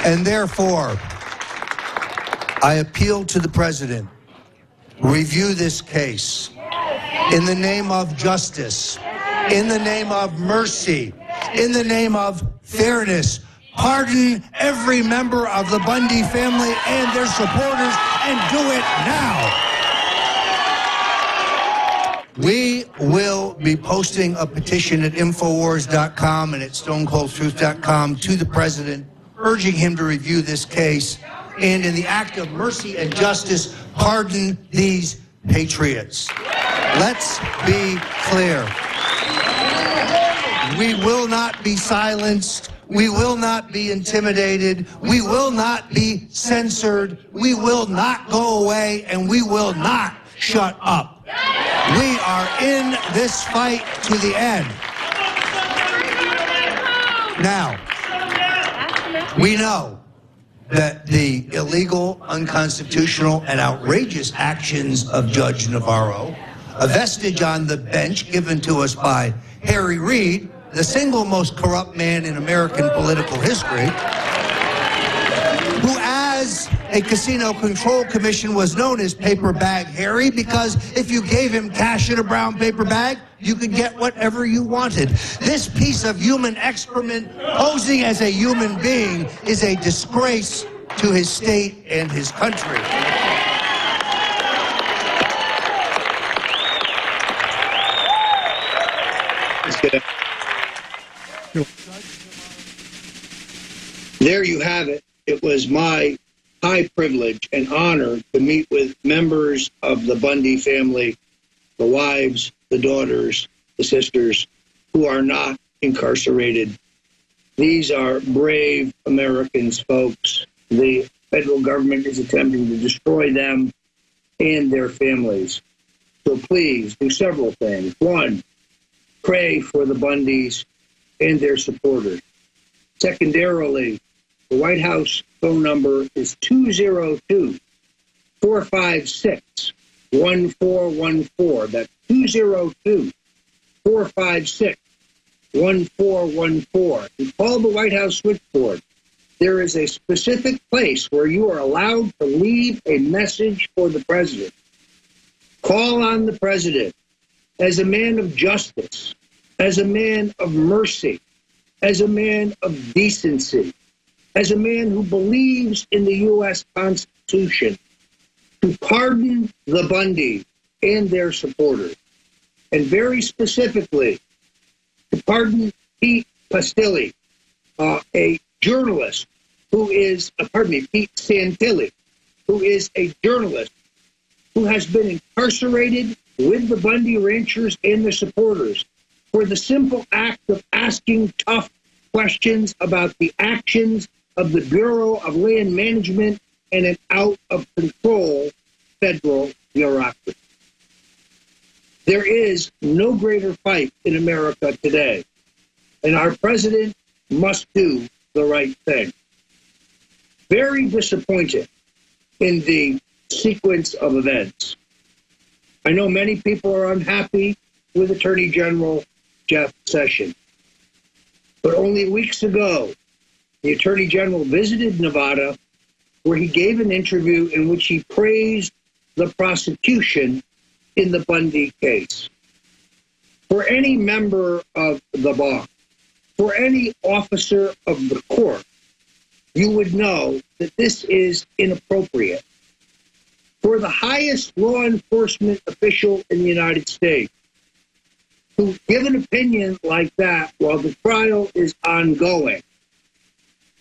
And therefore, I appeal to the president, review this case in the name of justice, in the name of mercy, in the name of fairness. Pardon every member of the Bundy family and their supporters, and do it now. We will be posting a petition at InfoWars.com and at StoneColdTruth.com to the president, urging him to review this case and, in the act of mercy and justice, pardon these patriots. Let's be clear. We will not be silenced. We will not be intimidated. We will not be censored. We will not go away, and we will not shut up. We are in this fight to the end. Now, we know that the illegal, unconstitutional, and outrageous actions of Judge Navarro, a vestige on the bench given to us by Harry Reid, the single most corrupt man in American political history, who as a casino control commission was known as Paper Bag Harry, because if you gave him cash in a brown paper bag, you could get whatever you wanted. This piece of human excrement posing as a human being is a disgrace to his state and his country. There you have it. It was my high privilege and honor to meet with members of the Bundy family, the wives, the daughters, the sisters, who are not incarcerated. These are brave Americans, folks. The federal government is attempting to destroy them and their families. So please do several things. One, pray for the Bundys and their supporters. Secondarily, the White House phone number is 202-456-1414. That's 202-456-1414. You call the White House switchboard. There is a specific place where you are allowed to leave a message for the president. Call on the president as a man of justice, as a man of mercy, as a man of decency, as a man who believes in the U.S. Constitution, to pardon the Bundys and their supporters, and very specifically to pardon Pete Pastilli, a journalist who is, Pete Santilli, who is a journalist who has been incarcerated with the Bundy ranchers and their supporters for the simple act of asking tough questions about the actions of the Bureau of Land Management and an out-of-control federal bureaucracy. There is no greater fight in America today, and our president must do the right thing. Very disappointed in the sequence of events. I know many people are unhappy with Attorney General Jeff Sessions, but only weeks ago, the Attorney General visited Nevada, where he gave an interview in which he praised the prosecution in the Bundy case. For any member of the bar, for any officer of the court, you would know that this is inappropriate. For the highest law enforcement official in the United States to give an opinion like that while the trial is ongoing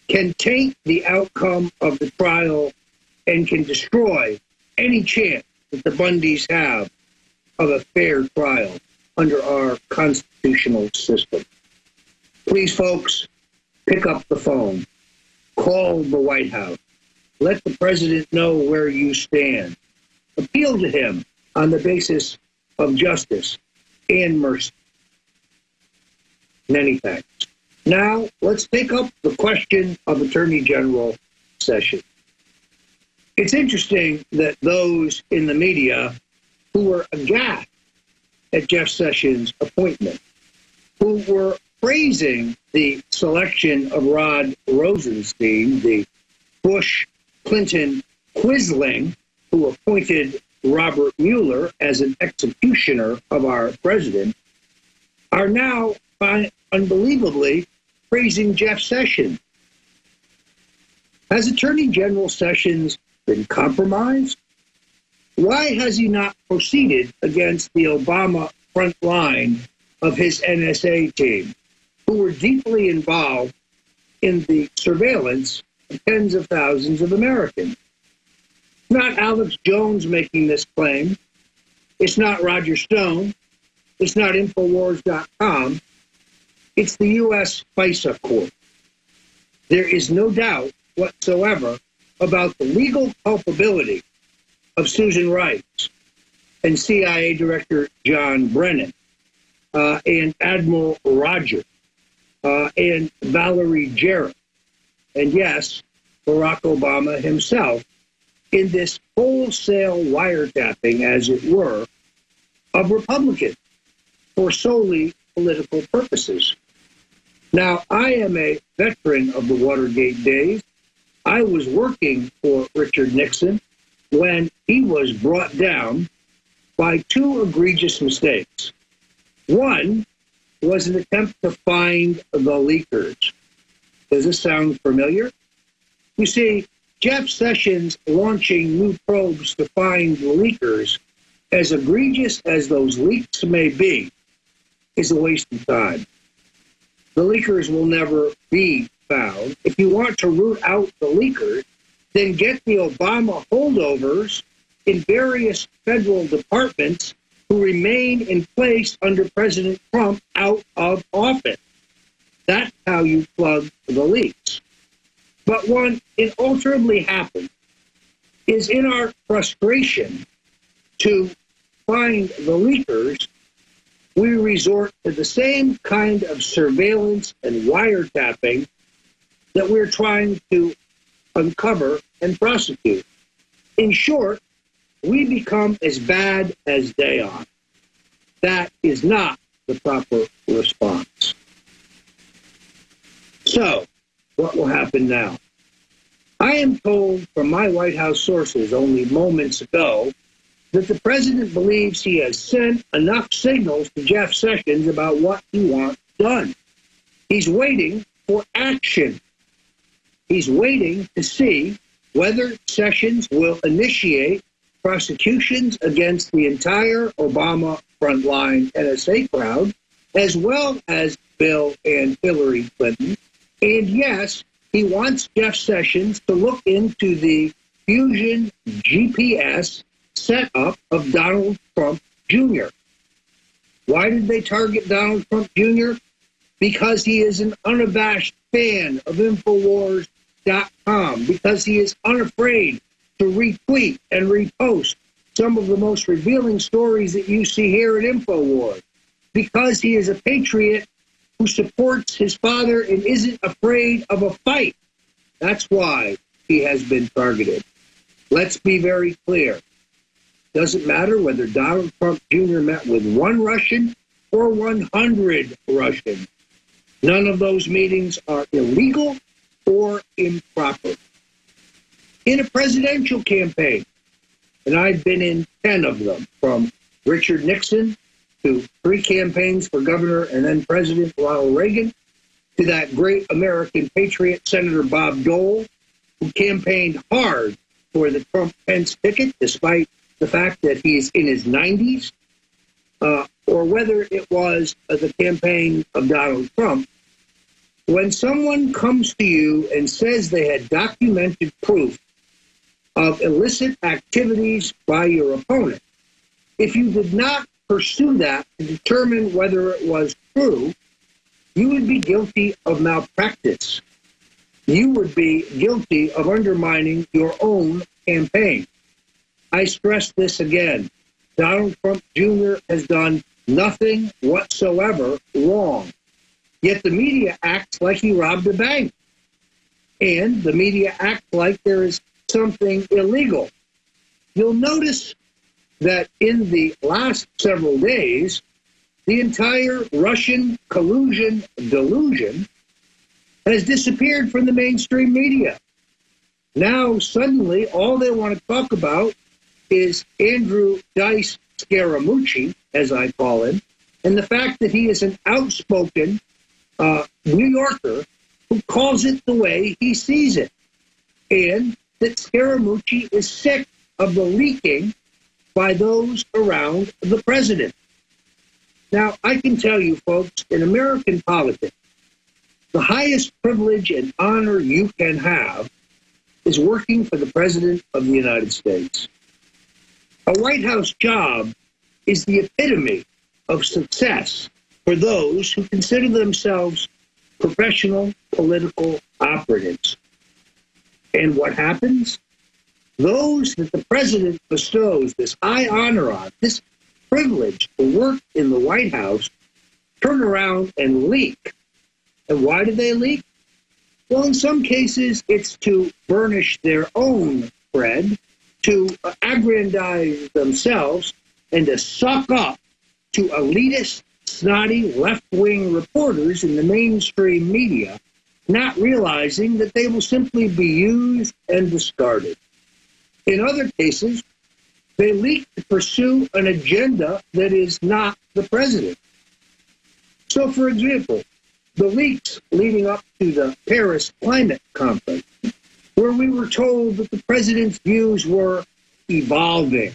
can taint the outcome of the trial and can destroy any chance that the Bundys have of a fair trial under our constitutional system. Please, folks, pick up the phone. Call the White House. Let the president know where you stand. Appeal to him on the basis of justice and mercy. Many thanks. Now, let's take up the question of Attorney General Sessions. It's interesting that those in the media who were aghast at Jeff Sessions' appointment, who were praising the selection of Rod Rosenstein, the Bush-Clinton quisling who appointed Robert Mueller as an executioner of our president, are now unbelievably praising Jeff Sessions. Has Attorney General Sessions been compromised? Why has he not proceeded against the Obama front line of his NSA team, who were deeply involved in the surveillance of tens of thousands of Americans? It's not Alex Jones making this claim. It's not Roger Stone. It's not InfoWars.com. It's the U.S. FISA court. There is no doubt whatsoever about the legal culpability of Susan Rice and CIA Director John Brennan and Admiral Rogers and Valerie Jarrett, and yes, Barack Obama himself, in this wholesale wiretapping, as it were, of Republicans for solely political purposes. Now, I am a veteran of the Watergate days. I was working for Richard Nixon when he was brought down by two egregious mistakes. One was an attempt to find the leakers. Does this sound familiar? You see, Jeff Sessions launching new probes to find the leakers, as egregious as those leaks may be, is a waste of time. The leakers will never be found. If you want to root out the leakers, then get the Obama holdovers in various federal departments who remain in place under President Trump out of office. That's how you plug the leaks. But what ultimately happens is, in our frustration to find the leakers, we resort to the same kind of surveillance and wiretapping that we're trying to uncover and prosecute. In short, we become as bad as they are. That is not the proper response. So, what will happen now? I am told from my White House sources only moments ago that the president believes he has sent enough signals to Jeff Sessions about what he wants done. He's waiting for action. He's waiting to see whether Sessions will initiate prosecutions against the entire Obama frontline NSA crowd, as well as Bill and Hillary Clinton. And yes, he wants Jeff Sessions to look into the Fusion GPS setup of Donald Trump Jr. Why did they target Donald Trump Jr.? Because he is an unabashed fan of InfoWars.com, because he is unafraid to retweet and repost some of the most revealing stories that you see here at InfoWars, because he is a patriot who supports his father and isn't afraid of a fight. That's why he has been targeted. Let's be very clear. Doesn't matter whether Donald Trump Jr. met with one Russian or 100 Russians. None of those meetings are illegal or improper. In a presidential campaign, and I've been in 10 of them, from Richard Nixon to 3 campaigns for governor and then President Ronald Reagan, to that great American patriot, Senator Bob Dole, who campaigned hard for the Trump-Pence ticket, despite the fact that he is in his 90s, or whether it was the campaign of Donald Trump. When someone comes to you and says they had documented proof of illicit activities by your opponent, if you did not pursue that to determine whether it was true, you would be guilty of malpractice. You would be guilty of undermining your own campaign. I stress this again. Donald Trump Jr. has done nothing whatsoever wrong. Yet the media acts like he robbed a bank. And the media acts like there is something illegal. You'll notice that in the last several days, the entire Russian collusion delusion has disappeared from the mainstream media. Now, suddenly, all they want to talk about is Andrew Dice Scaramucci, as I call him, and the fact that he is an outspoken New Yorker who calls it the way he sees it, and that Scaramucci is sick of the leaking by those around the president. Now, I can tell you, folks, in American politics, the highest privilege and honor you can have is working for the President of the United States. A White House job is the epitome of success for those who consider themselves professional political operatives. And what happens? Those that the president bestows this high honor on, this privilege to work in the White House, turn around and leak. And why do they leak? Well, in some cases, it's to burnish their own cred, to aggrandize themselves, and to suck up to elitist, snotty, left-wing reporters in the mainstream media, not realizing that they will simply be used and discarded. In other cases, they leak to pursue an agenda that is not the president. So, for example, the leaks leading up to the Paris Climate Conference, where we were told that the president's views were evolving,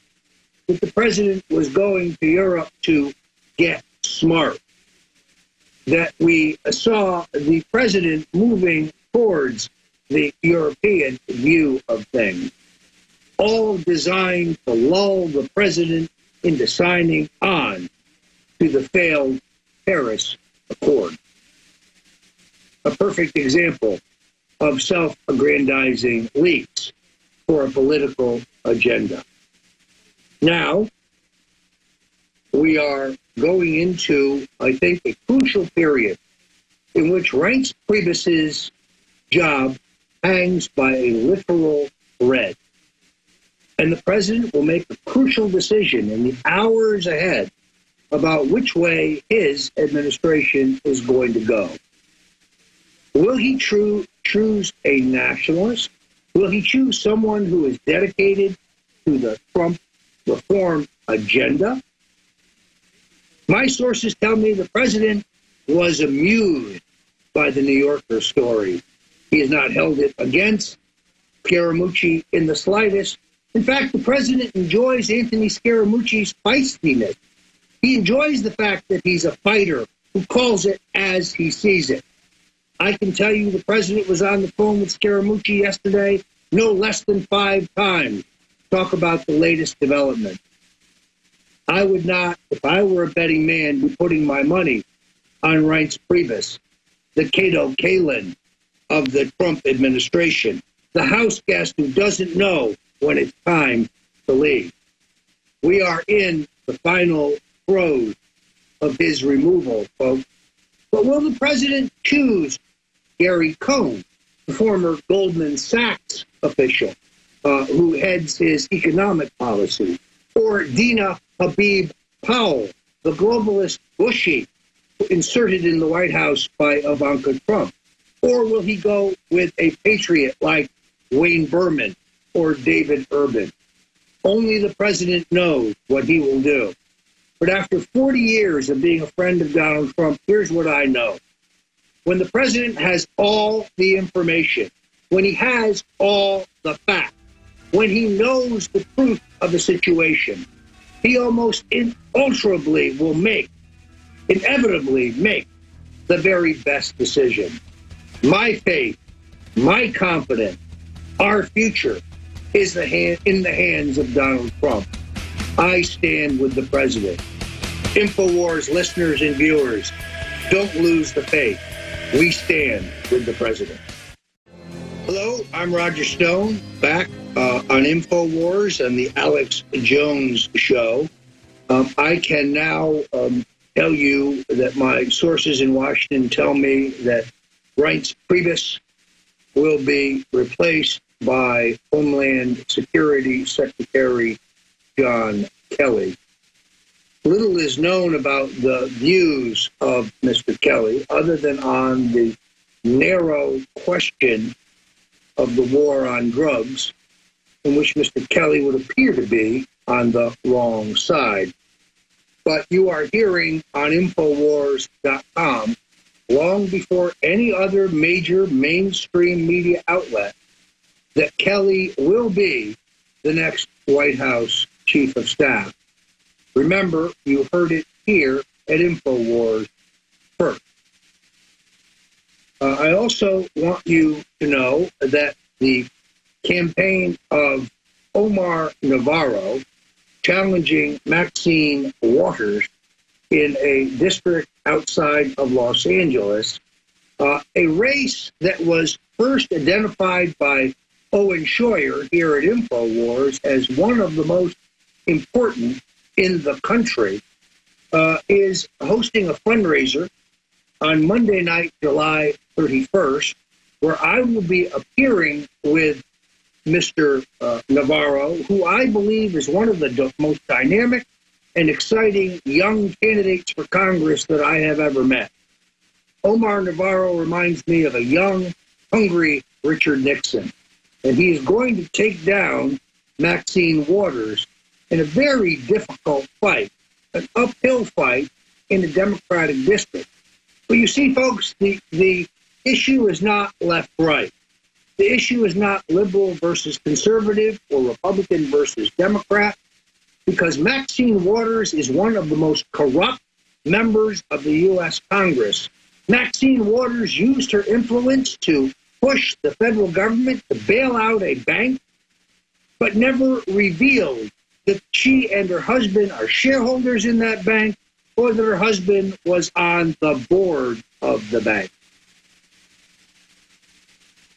that the president was going to Europe to get smart, that we saw the president moving towards the European view of things, all designed to lull the president into signing on to the failed Paris Accord. A perfect example of self-aggrandizing leaks for a political agenda. Now, we are going into, I think, a crucial period in which Reince Priebus's job hangs by a literal thread. And the president will make a crucial decision in the hours ahead about which way his administration is going to go. Will he choose a nationalist? Will he choose someone who is dedicated to the Trump reform agenda? My sources tell me the president was amused by the New Yorker story. He has not held it against Scaramucci in the slightest. In fact, the president enjoys Anthony Scaramucci's feistiness. He enjoys the fact that he's a fighter who calls it as he sees it. I can tell you the president was on the phone with Scaramucci yesterday no less than 5 times to talk about the latest development. I would not, if I were a betting man, be putting my money on Reince Priebus, the Cato Kalin of the Trump administration, the House guest who doesn't know when it's time to leave. We are in the final throes of his removal, folks. But will the president choose Gary Cohn, the former Goldman Sachs official who heads his economic policy, or Dina Habib Powell, the globalist Bushie inserted in the White House by Ivanka Trump? Or will he go with a patriot like Wayne Berman or David Urban? Only the president knows what he will do. But after 40 years of being a friend of Donald Trump, here's what I know. When the president has all the information, when he has all the facts, when he knows the truth of the situation, he almost inalterably will inevitably make the very best decision. My faith, my confidence, our future is in the hands of Donald Trump. I stand with the president. InfoWars listeners and viewers, don't lose the faith. We stand with the president. Hello, I'm Roger Stone, back on InfoWars and the Alex Jones Show. I can now tell you that my sources in Washington tell me that Reince Priebus will be replaced by Homeland Security Secretary John Kelly. Little is known about the views of Mr. Kelly other than on the narrow question of the war on drugs, in which Mr. Kelly would appear to be on the wrong side. But you are hearing on InfoWars.com, long before any other major mainstream media outlet, that Kelly will be the next White House Chief of Staff. Remember, you heard it here at InfoWars first. I also want you to know that the campaign of Omar Navarro challenging Maxine Waters in a district outside of Los Angeles, a race that was first identified by Owen Schroyer here at InfoWars as one of the most important in the country, is hosting a fundraiser on Monday night, July 31st, where I will be appearing with Mr. Navarro, who I believe is one of the most dynamic and exciting young candidates for Congress that I have ever met. Omar Navarro reminds me of a young, hungry Richard Nixon, and he is going to take down Maxine Waters in a very difficult fight, an uphill fight in a Democratic district. But you see, folks, the issue is not left-right. The issue is not liberal versus conservative or Republican versus Democrat, because Maxine Waters is one of the most corrupt members of the U.S. Congress. Maxine Waters used her influence to push the federal government to bail out a bank, but never revealed that she and her husband are shareholders in that bank or that her husband was on the board of the bank.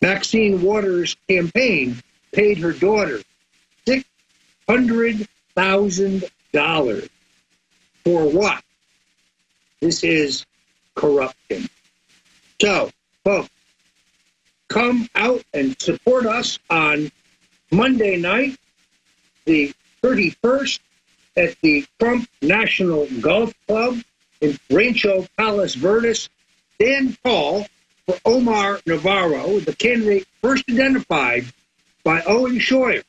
Maxine Waters' campaign paid her daughter $600,000. For what? This is corruption. So, folks, come out and support us on Monday night, the 31st, at the Trump National Golf Club in Rancho Palos Verdes. Stand tall for Omar Navarro, the candidate first identified by Owen Schroyer.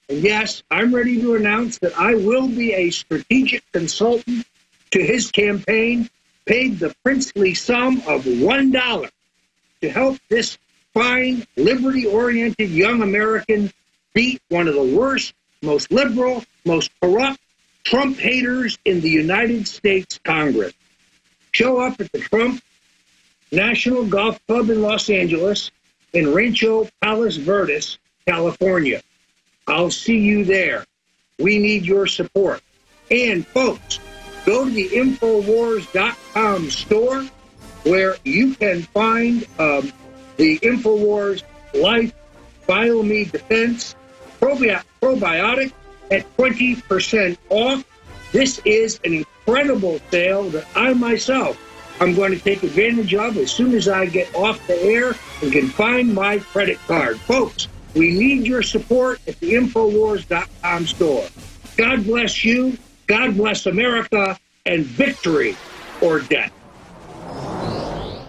And yes, I'm ready to announce that I will be a strategic consultant to his campaign, paid the princely sum of $1 to help this fine, liberty-oriented young American beat one of the worst, most liberal, most corrupt Trump haters in the United States Congress. Show up at the Trump National Golf Club in Los Angeles in Rancho Palos Verdes, California. I'll see you there. We need your support. And folks, go to the InfoWars.com store where you can find the InfoWars Life BioMe Defense probiotic at 20% off. This is an incredible sale that I myself I'm going to take advantage of as soon as I get off the air and can find my credit card. Folks, we need your support at the InfoWars.com store. God bless you, God bless America, and victory or death.